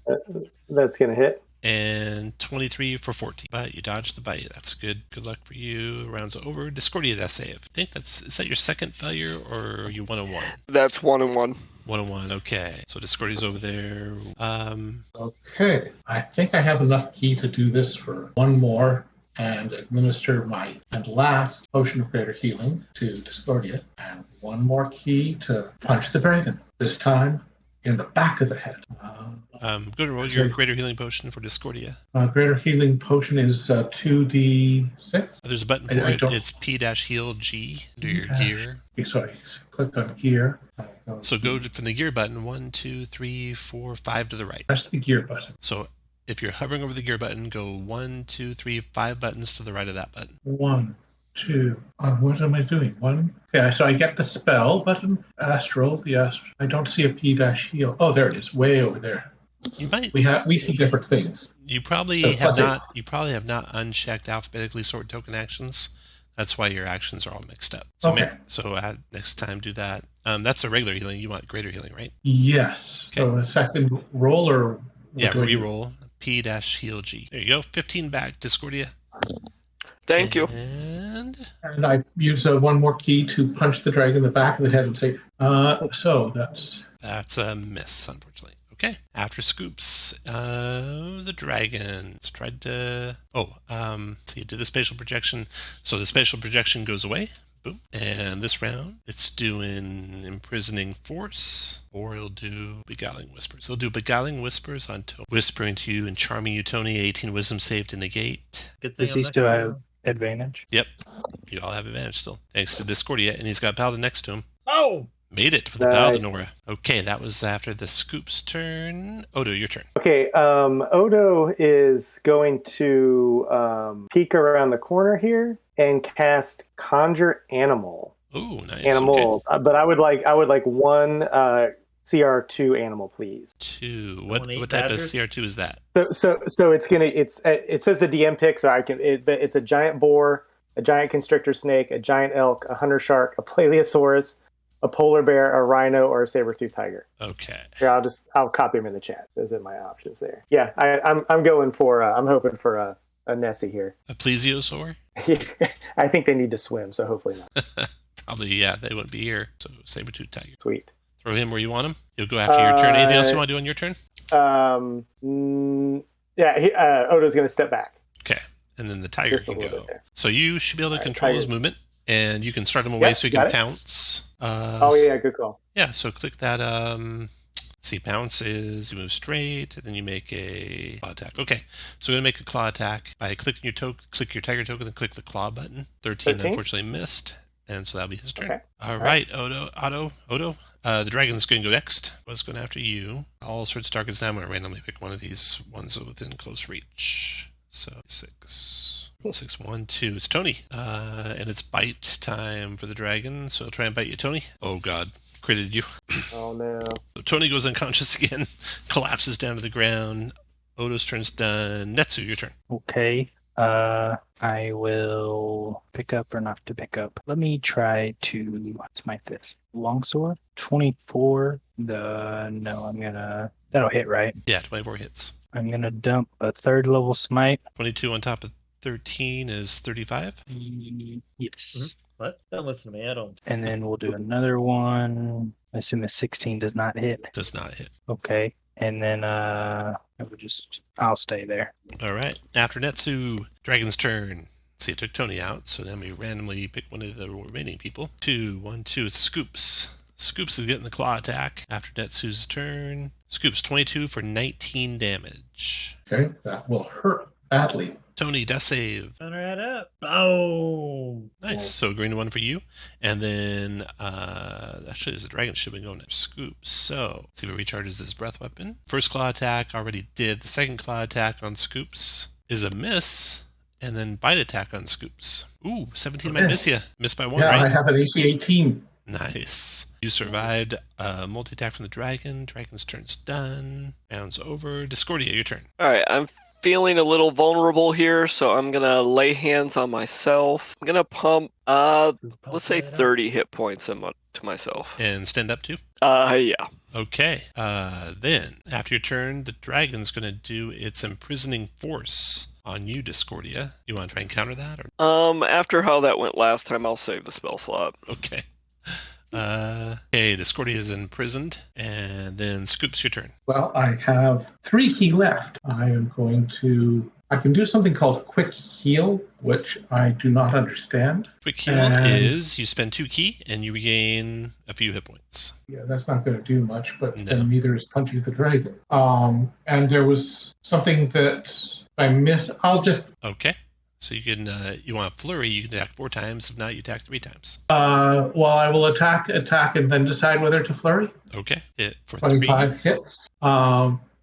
That's going to hit. And 23 for 14. But you dodged the bite. That's good. Good luck for you. Round's over. Discordia death save. I think is that your second failure or are you 1-1? That's 1-1. 1-1. Okay. So Discordia's over there. Okay. I think I have enough key to do this for 1 more and administer my last potion of greater healing to Discordia. And 1 more key to punch the dragon. This time in the back of the head. Go to roll your greater healing potion for Discordia. Greater healing potion is 2d6. There's a button for it. It's P-heal G under your gear. Okay, sorry, click on gear. So go from the gear button 1, 2, 3, 4, 5 to the right. Press the gear button. So if you're hovering over the gear button, go 1, 2, 3, 5 buttons to the right of that button. 1, 2. What am I doing? 1. Yeah, so I get the spell button. Astral. I don't see a P-heal. Oh, there it is. Way over there. You might. We see different things. You probably So have plus 8. not. You probably have not unchecked alphabetically sorted token actions. That's why your actions are all mixed up. So Okay. Next time do that. That's a regular healing. You want greater healing, right? Yes. Okay. So a second roll or Yeah, reroll P-heal G. There you go. 15 back, Discordia. Thank you. And I use one more key to punch the dragon in the back of the head and say, so that's a miss, unfortunately. Okay. After Scoops, the dragons tried to. So you did the spatial projection. So the spatial projection goes away. Boom. And this round, it's doing Imprisoning Force, or it'll do Beguiling Whispers. It'll do Beguiling Whispers on Tony, whispering to you and charming you, Tony. 18 Wisdom save to negate. Good thing Does he I'm still next to have him. advantage? Yep. You all have advantage still, thanks to Discordia, and he's got Paladin next to him. Oh! Made it for the Nice. Paladin aura. Okay, that was after the Scoops turn. Odo, your turn. Okay, Odo is going to peek around the corner here and cast Conjure Animal. Oh, nice. Animals, but I would like one CR2 animal, please. 2. Don't eat What type of badgers? CR2 is that? So it says the DM pick, so but it's a giant boar, a giant constrictor snake, a giant elk, a hunter shark, a Paleosaurus, a polar bear, a rhino, or a saber-toothed tiger. Okay. Here, I'll copy them in the chat. Those are my options there. Yeah, I'm going for I'm hoping for a Nessie here. A plesiosaur? I think they need to swim, so hopefully not. Probably, yeah. They wouldn't be here. So saber-tooth tiger. Sweet. Throw him where you want him. You'll go after your turn. Anything else you want to do on your turn? Odo's going to step back. Okay. And then the tiger Just a can little go. bit there. So you should be able to All right, control his tiger. movement, and you can start him away Yep, so he got can it. pounce. Good call. Yeah, so click that. See, pounce is you move straight, and then you make a claw attack. Okay, so we're going to make a claw attack by clicking click your tiger token, and click the claw button. 13 unfortunately missed, and so that'll be his turn. Okay. All right, Odo. The dragon's going to go next. What's going after you? All sorts of targets now. I'm going to randomly pick one of these ones within close reach. So 6, 1, 2. It's Tony. And it's bite time for the dragon. So I'll try and bite you, Tony. Oh, God. Critted you. Oh, no. So Tony goes unconscious again, collapses down to the ground. Odo's turn's done. Netsu, your turn. Okay. I will pick up or not to pick up. Let me try to smite this. Longsword. 24. That'll hit, right? Yeah, 24 hits. I'm gonna dump a 3rd level smite. 22 on top of 13 is 35. Yes. What? Don't listen to me. I don't. And then we'll do another one. I assume the 16 does not hit. Does not hit. Okay. And then I'll stay there. All right. After Netsu, dragon's turn. See, it took Tony out, so then we randomly pick one of the remaining people. 2, 1, 2. It's Scoops. Scoops is getting the claw attack. After Netsu's turn, Scoops 22 for 19 damage. Okay, that will hurt badly. Tony, death save. Turn right up. Oh. Nice. So green one for you. And then, actually, the dragon should be going to Scoops. So, see if it recharges his breath weapon. First claw attack already did. The second claw attack on Scoops is a miss. And then bite attack on Scoops. Ooh, 17 might miss you. Missed by 1, Yeah, right? I have an AC 18. Nice. You survived multi-attack from the dragon. Dragon's turn's done. Round's over. Discordia, your turn. All right, I'm feeling a little vulnerable here, so I'm gonna lay hands on myself. I'm gonna pump, let's say 30 hit points to myself. And stand up too. Yeah. Okay. Then, after your turn, the dragon's going to do its imprisoning force on you, Discordia. You want to try and counter that? Or? After how that went last time, I'll save the spell slot. Okay. Okay, Discordia is imprisoned, and then Scoops, your turn. Well, I have 3 key left. I can do something called quick heal, which I do not understand. Quick heal is you spend 2 key and you regain a few hit points. Yeah, that's not going to do much, but No. then neither is punching the dragon. And there was something that I missed. Okay. So you can, you want a flurry, you can attack 4 times. If not, you attack 3 times. Well, I will attack, and then decide whether to flurry. Okay. Hit for 25 3. hits.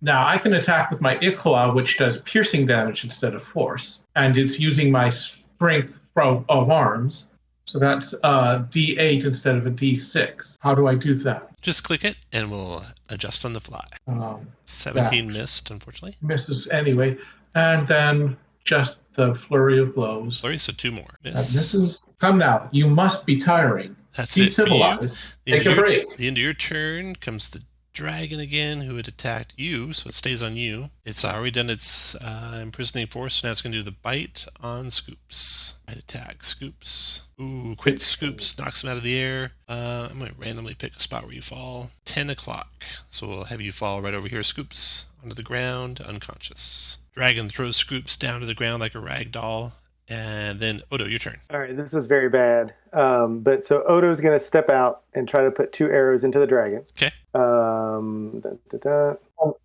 Now, I can attack with my Ikla, which does piercing damage instead of force. And it's using my strength of arms. So that's D8 instead of a D6. How do I do that? Just click it, and we'll adjust on the fly. 17 That missed, unfortunately. misses anyway. And then just the flurry of blows. Flurry, so 2 more. That Miss. misses. Come now. You must be tiring. That's Be it for you. civilized. Take a break. The end of your turn comes the dragon again, who had attacked you, so it stays on you. It's already done its imprisoning force, so now it's going to do the bite on Scoops. Bite attack, Scoops. Ooh, crit Scoops, knocks him out of the air. I'm going to randomly pick a spot where you fall. 10 o'clock. So we'll have you fall right over here, Scoops, onto the ground, unconscious. Dragon throws Scoops down to the ground like a rag doll. And then, Odo, your turn. All right, this is very bad. But so Odo's going to step out and try to put 2 arrows into the dragon. Okay.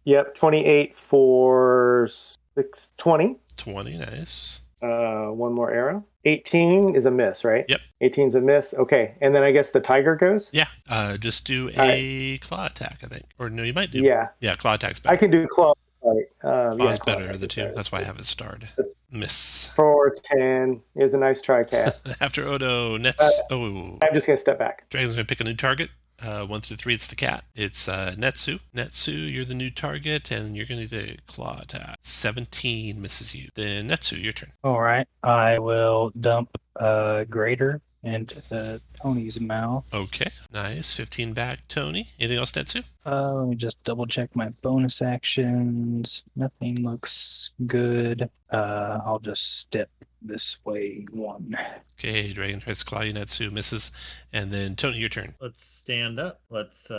Yep, 28 for 20. 20, nice. 1 more arrow. 18 is a miss, right? Yep. 18 is a miss. Okay, and then I guess the tiger goes? Yeah, just do a claw attack, I think. Or no, you might do. Yeah. Yeah, claw attack's better. I can do claw. Right. Claw's claw better of the two. better. That's why I have it starred. That's Miss. 4, 10 is a nice try, Cat. After Odo, Nets. I'm just going to step back. Dragon's going to pick a new target. 1 through 3, it's the cat. It's Netsu. Netsu, you're the new target, and you're going to do a claw attack. 17 misses you. Then Netsu, your turn. All right. I will dump Grater into Tony's mouth. Okay, nice. 15 back, Tony. Anything else, Netsu? Let me just double check my bonus actions. Nothing looks good. I'll just step this way 1. Okay, Dragon tries to claw you, Netsu misses. And then Tony, your turn. Let's stand up. Let's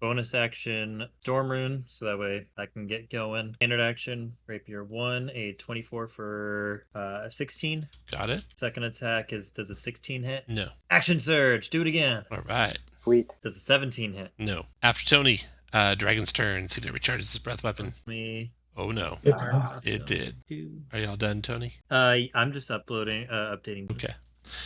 bonus action Storm Rune, so that way I can get going. Standard action Rapier 1, a 24 for 16. Got it? Second attack does a 16 hit? No. Action Surge, do it again. All right. Sweet. Does a 17 hit? No. After Tony, Dragon's turn. See if it recharges his breath weapon. Me. Oh no. It did. Are y'all done, Tony? I'm just updating. Okay.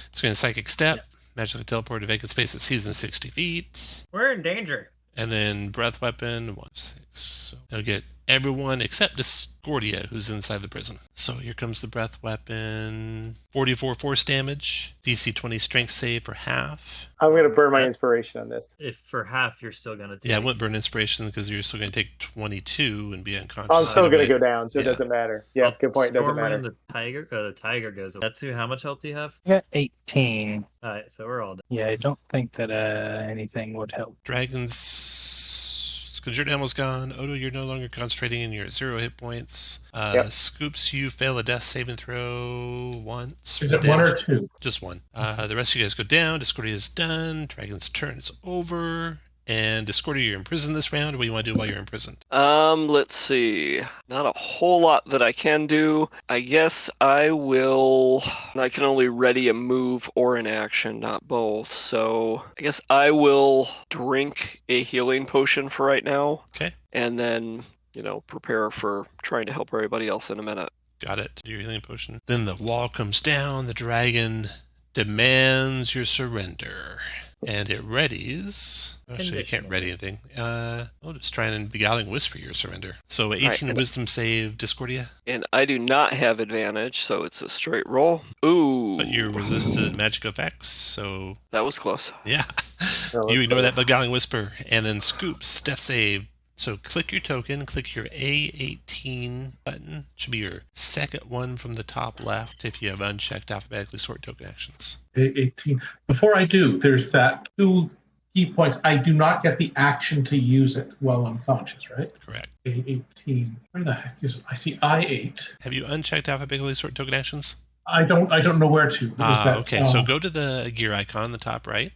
It's going to Psychic Step, magically teleport to vacant space that sees in 60 feet. We're in danger. And then Breath Weapon, 1, 6. So they'll get everyone except Discordia, who's inside the prison. So here comes the Breath Weapon. 44 force damage. DC 20 strength save for half. I'm going to burn my inspiration on this. If for half, you're still going to take... Yeah, I wouldn't burn inspiration because you're still going to take 22 and be unconscious. I'm still going to anyway. go down, so it doesn't matter. Yeah, good point. It doesn't matter. The tiger goes. That's how much health do you have? I got 18. All right, so we're all done. Yeah, I don't think that anything would help. Dragons, because your demo's gone. Odo, you're no longer concentrating and you're at 0 hit points. Scoops, you fail a death saving throw once. Is it 1 or 2? Just 1. The rest of you guys go down. Discordia is done. Dragon's turn is over. And Discordia, you're in prison this round. What do you want to do while you're in prison? Let's see. Not a whole lot that I can do. I guess I can only ready a move or an action, not both. So I guess I will drink a healing potion for right now. Okay. And then, prepare for trying to help everybody else in a minute. Got it. Do your healing potion. Then the wall comes down. The dragon demands your surrender. And it readies. Actually, you can't ready anything. Just trying and beguiling whisper your surrender. So 18 wisdom save, Discordia. And I do not have advantage, so it's a straight roll. Ooh. But you're resistant to magic effects, so... That was close. Yeah. You ignore that beguiling whisper. And then Scoops, death save. So click your token, click your A18 button. Should be your second one from the top left if you have unchecked alphabetically sort token actions. A18. Before I do, there's that 2 key points. I do not get the action to use it while unconscious, right? Correct. A18. Where the heck is it? I see I8. Have you unchecked alphabetically sort token actions? I don't know where to. Okay, so go to the gear icon on the top right.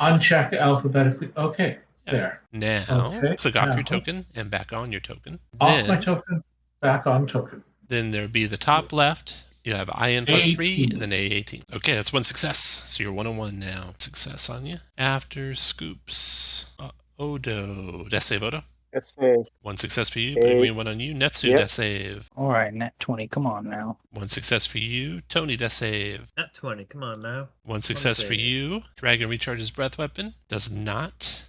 Uncheck alphabetically. Okay. There. Now, click off your token and back on your token. Off my token, back on token. Then there'll be the top left. You have IN plus 3 and then A18. Okay, that's 1 success. So you're 101 now. Success on you. After Scoops. Odo. Death save, Odo. Let's see. 1 success for you. Big green 1 on you. Netsu, death save. All right, nat 20. Come on now. 1 success for you. Tony, death save. Nat 20, come on now. 1 success for you. Dragon recharges breath weapon. Does not.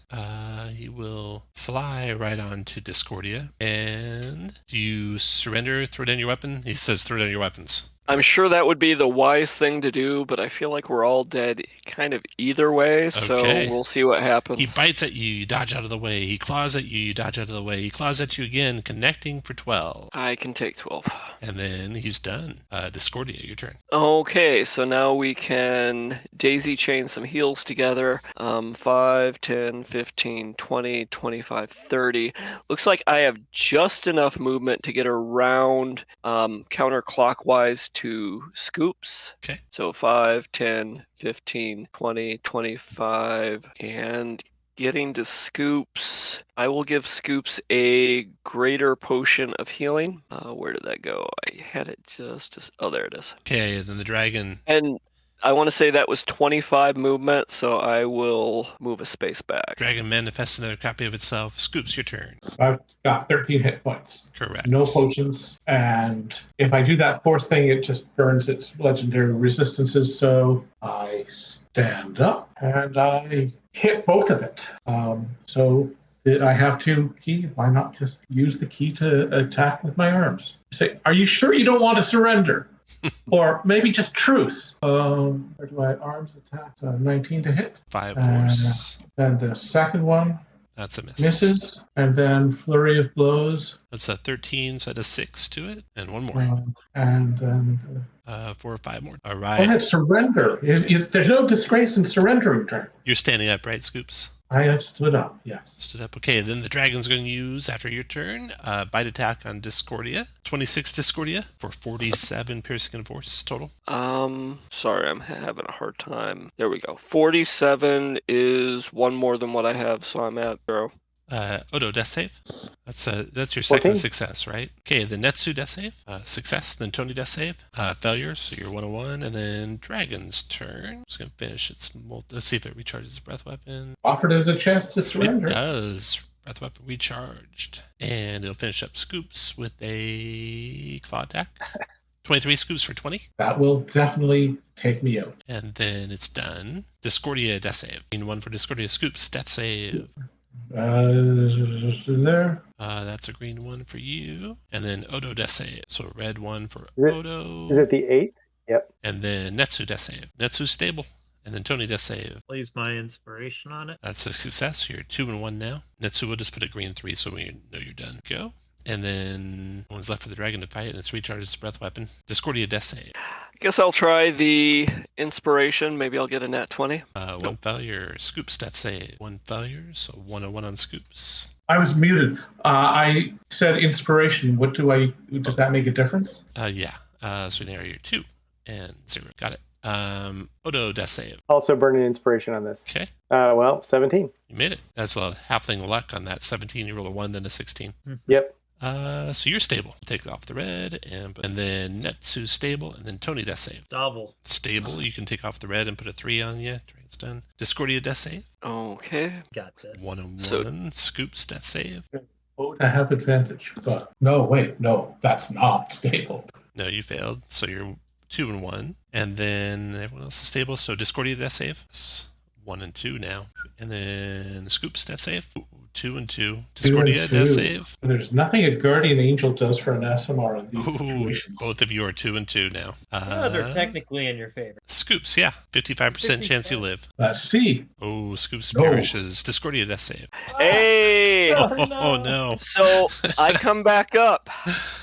He will fly right on to Discordia. And do you surrender? Throw down your weapon? He says throw down your weapons. I'm sure that would be the wise thing to do, but I feel like we're all dead kind of either way, so Okay. we'll see what happens. He bites at you, you dodge out of the way. He claws at you, you dodge out of the way. He claws at you again, connecting for 12. I can take 12. And then he's done. Discordia, your turn. Okay, so now we can daisy chain some heals together. 5, 10, 15, 20, 25, 30. Looks like I have just enough movement to get around counterclockwise to Scoops. Okay. So 5, 10, 15, 20, 25, and getting to Scoops, I will give Scoops a greater potion of healing. Where did that go? I had it oh, there it is. Okay, then the dragon. And I want to say that was 25 movement, so I will move a space back. Dragon manifests another copy of itself. Scoops, your turn. I've got 13 hit points. Correct. No potions. And if I do that fourth thing, it just burns its legendary resistances. So I stand up and I hit both of it. So I have 2 key. Why not just use the key to attack with my arms? Say, are you sure you don't want to surrender? Or maybe just truce. Where do I arms attack? 19 to hit. 5 force. And the second one That's a miss. misses. And then flurry of blows. That's a 13, so that's 6 to it. And one more. And then 4 or 5 more. All go right. ahead, surrender. There's no disgrace in surrendering, Dragon. You're standing up, right, Scoops? I have stood up, yes. Stood up. Okay, then the dragon's going to use, after your turn, bite attack on Discordia. 26 Discordia for 47 piercing and force total. Sorry, I'm having a hard time. There we go. 47 is one more than what I have, so I'm at 0. Odo, death save. That's your 14. second success, right? Okay, the Netsu death save. Success, then Tony death save. Failure, so you're 101. And then Dragon's turn. Just going to finish its... Let's see if it recharges its breath weapon. Offered it a chance to It surrender. does. Breath weapon recharged. And it'll finish up Scoops with a claw attack. 23 Scoops for 20. That will definitely take me out. And then it's done. Discordia death save. One for Discordia Scoops death save. There. That's a green one for you. And then Odo death save. So a red one for Is it- Odo. Is it the 8? Yep. And then Netsu death save. Netsu's stable. And then Tony death save. I'll use my inspiration on it. That's a success. You're 2 and 1 now. Netsu will just put a green 3 so we know you're done. Go. And then one's left for the dragon to fight, and it's recharges its breath weapon. Discordia death save. Guess I'll try the inspiration. Maybe I'll get a nat 20. One failure. Scoops death save. 1 failure, so 101 on Scoops. I was muted. I said inspiration. Does that make a difference? Yeah. So now you're 2 and 0. Got it. Odo death save. Also burning inspiration on this. Okay. 17. You made it. That's a halfling luck on that 17. You roll a 1, then a 16. Yep. So you're stable. Take off the red, and then Netsu's stable, and then Tony death save. Double. Stable. You can take off the red and put a 3 on you. Dragon's done. Discordia death save. Okay. Got this. 101. Scoops death save. Oh, I have advantage. But no, that's not stable. No, you failed. So you're 2 and 1, and then everyone else is stable. So Discordia death save. It's 1 and 2 now, and then Scoops death save. 2 and 2. Discordia death save. There's nothing a guardian angel does for an SMR in these Ooh, situations. both of you are 2 and 2 now. They're technically in your favor. Scoops, yeah, 55% chance you live. Let's see. Oh, Scoops No. perishes. Discordia death save. Hey! Oh no. So I come back up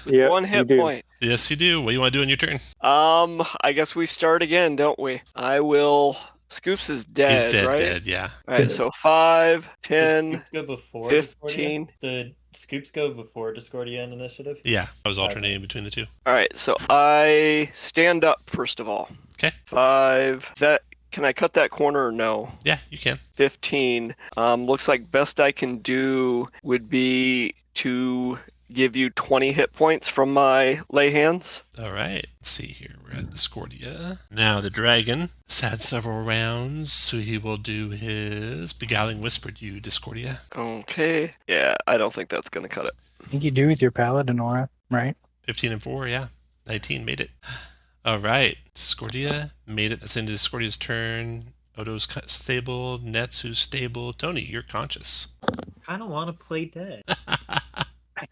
with Yep, 1 you hit do. point. Yes, you do. What do you want to do on your turn? I guess we start again, don't we? I will. Scoops is dead, He's dead, right? dead, yeah. All right, so 5, 10, Scoops go before 15. Discordia? The Scoops go before Discordia and Initiative? Yeah, I was alternating between the two. All right, so I stand up first of all. Okay. 5. Can I cut that corner or no? Yeah, you can. 15. Looks like best I can do would be to give you 20 hit points from my lay hands. All right. Let's see here. We're at Discordia. Now the dragon has had several rounds, so he will do his beguiling whisper to you, Discordia. Okay. Yeah, I don't think that's going to cut it. I think you do with your paladin aura, right? 15 and 4, yeah. 19 made it. All right. Discordia made it. That's into Discordia's turn. Odo's stable. Netsu's stable. Tony, you're conscious. I don't want to play dead.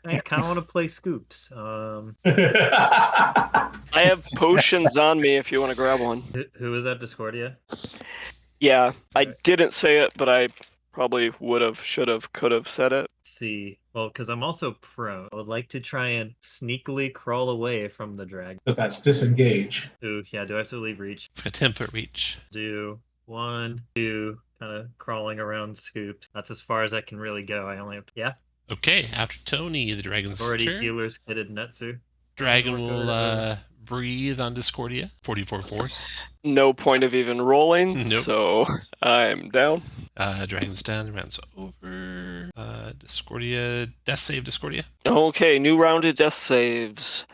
I kind of want to play Scoops. I have potions on me if you want to grab one. Who is that, Discordia? Yeah, I Right. didn't say it, but I probably would have, should have, could have said it. Let's see. Well, because I'm also prone. I would like to try and sneakily crawl away from the dragon. So that's disengage. Ooh, yeah, do I have to leave reach? It's got 10-foot reach. Do 1, 2, kind of crawling around Scoops. That's as far as I can really go. I only have to, yeah. Okay, after Tony, the dragon's Already turn. healers kitted Netsu. Dragon will breathe on Discordia. 44 force. No point of even rolling, Nope. so I'm down. Dragon's down. The round's over. Discordia. Death save, Discordia. Okay, new round of death saves.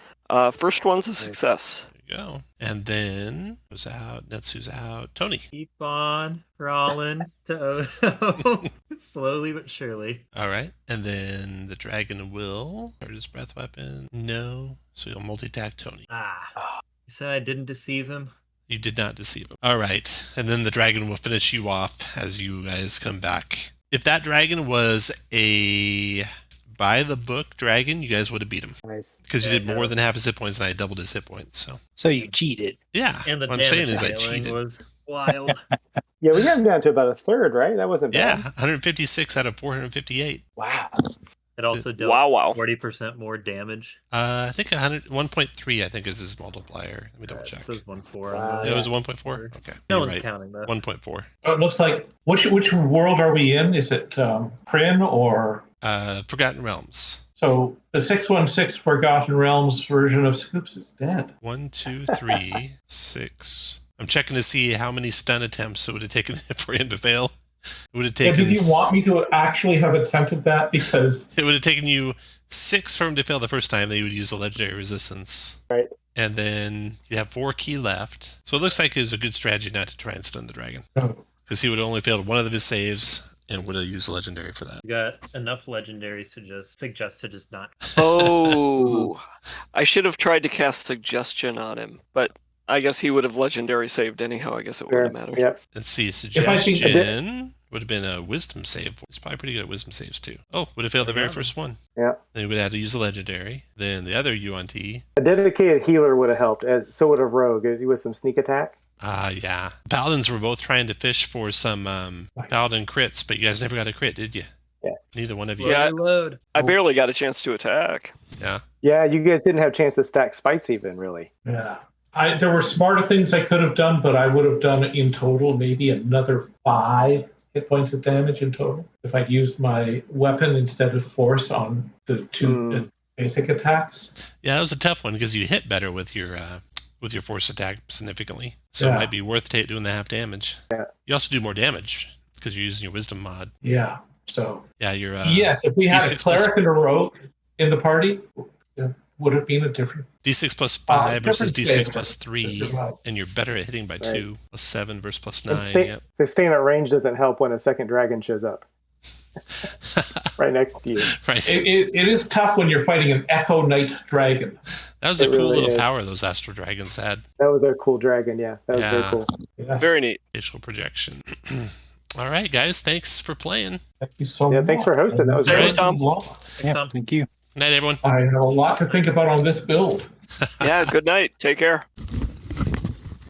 First one's a success. There you go. And then goes out. Netsu's out. Tony. Keep on crawling to Odo. Slowly but surely. All right. And then the dragon will start his breath weapon. No. So he'll multi-attack Tony. Ah. So I didn't deceive him. You did not deceive him. All right. And then the dragon will finish you off as you guys come back. If that dragon was a by-the-book dragon, you guys would have beat him. Nice. Because you Yeah, did more than half his hit points, and I doubled his hit points. So You cheated. yeah, And the what I'm saying damage is I scaling cheated. was wild. Yeah, we got him down to about a third, right? That wasn't Yeah, bad. 156 out of 458. Wow. It also dealt Wow. 40% more damage. I think 1.3. I think is his multiplier. Let me double check. It says 1.4. Wow. It was 1.4. Okay, No you're one's right. counting though. 1.4. It looks like which world are we in? Is it Prin or Forgotten Realms. so the 616 Forgotten Realms version of Scoops is dead? 1, 2, 3, 6. I'm checking to see how many stun attempts it would have taken for him to fail. It would have Yeah, taken. did you want me to actually have attempted that? Because It would have taken you 6 for him to fail the first time. Then you would use a legendary resistance. Right. And then you have 4 key left. So it looks like it was a good strategy not to try and stun the dragon. oh, Because he would have only failed one of his saves and would have used a legendary for that. You got enough legendaries to just suggest to just not. Oh, I should have tried to cast suggestion on him, but I guess he would have legendary saved anyhow. I guess it Sure. wouldn't matter. Yep. Let's see, I think a bit- suggestion would have been a wisdom save. He's probably pretty good at wisdom saves too. Oh, would have failed the very first one. Yeah. Then he would have had to use a legendary. Then the other UNT. A dedicated healer would have helped. So would a rogue with some sneak attack. Yeah. Paladins were both trying to fish for some paladin crits, but you guys never got a crit, did you? Yeah. Neither one of you. Yeah. Load. I barely got a chance to attack. Yeah. Yeah, you guys didn't have a chance to stack spites even, really. yeah. There were smarter things I could have done, but I would have done in total maybe another 5 hit points of damage in total if I'd used my weapon instead of force on the 2 basic attacks. Yeah, that was a tough one because you hit better with your force attack significantly. So it Yeah. might be worth doing the half damage. Yeah. You also do more damage because you're using your wisdom mod. Yeah. So Yeah, your yes, if we had a D6 plus- cleric and a rogue in the party, it would have been a different. D6 plus 5 versus different D6 flavor. plus 3, That's right. and you're better at hitting by Right. 2. Plus 7 versus plus And 9. Yep. so staying at range doesn't help when a second dragon shows up right next to you. Right. It is tough when you're fighting an Echo Knight dragon. That was a It cool really little is. power those astral dragons had. That was a cool dragon. Yeah, that was very Yeah. cool. Yeah. Very neat. Facial projection. All right, guys. Thanks for playing. Thank you so Yeah, much. thanks for hosting. That was Thanks, great. Tom. Yeah, Tom. thank you. Good night, everyone. I have a lot to think about on this build. Yeah, good night. Take care.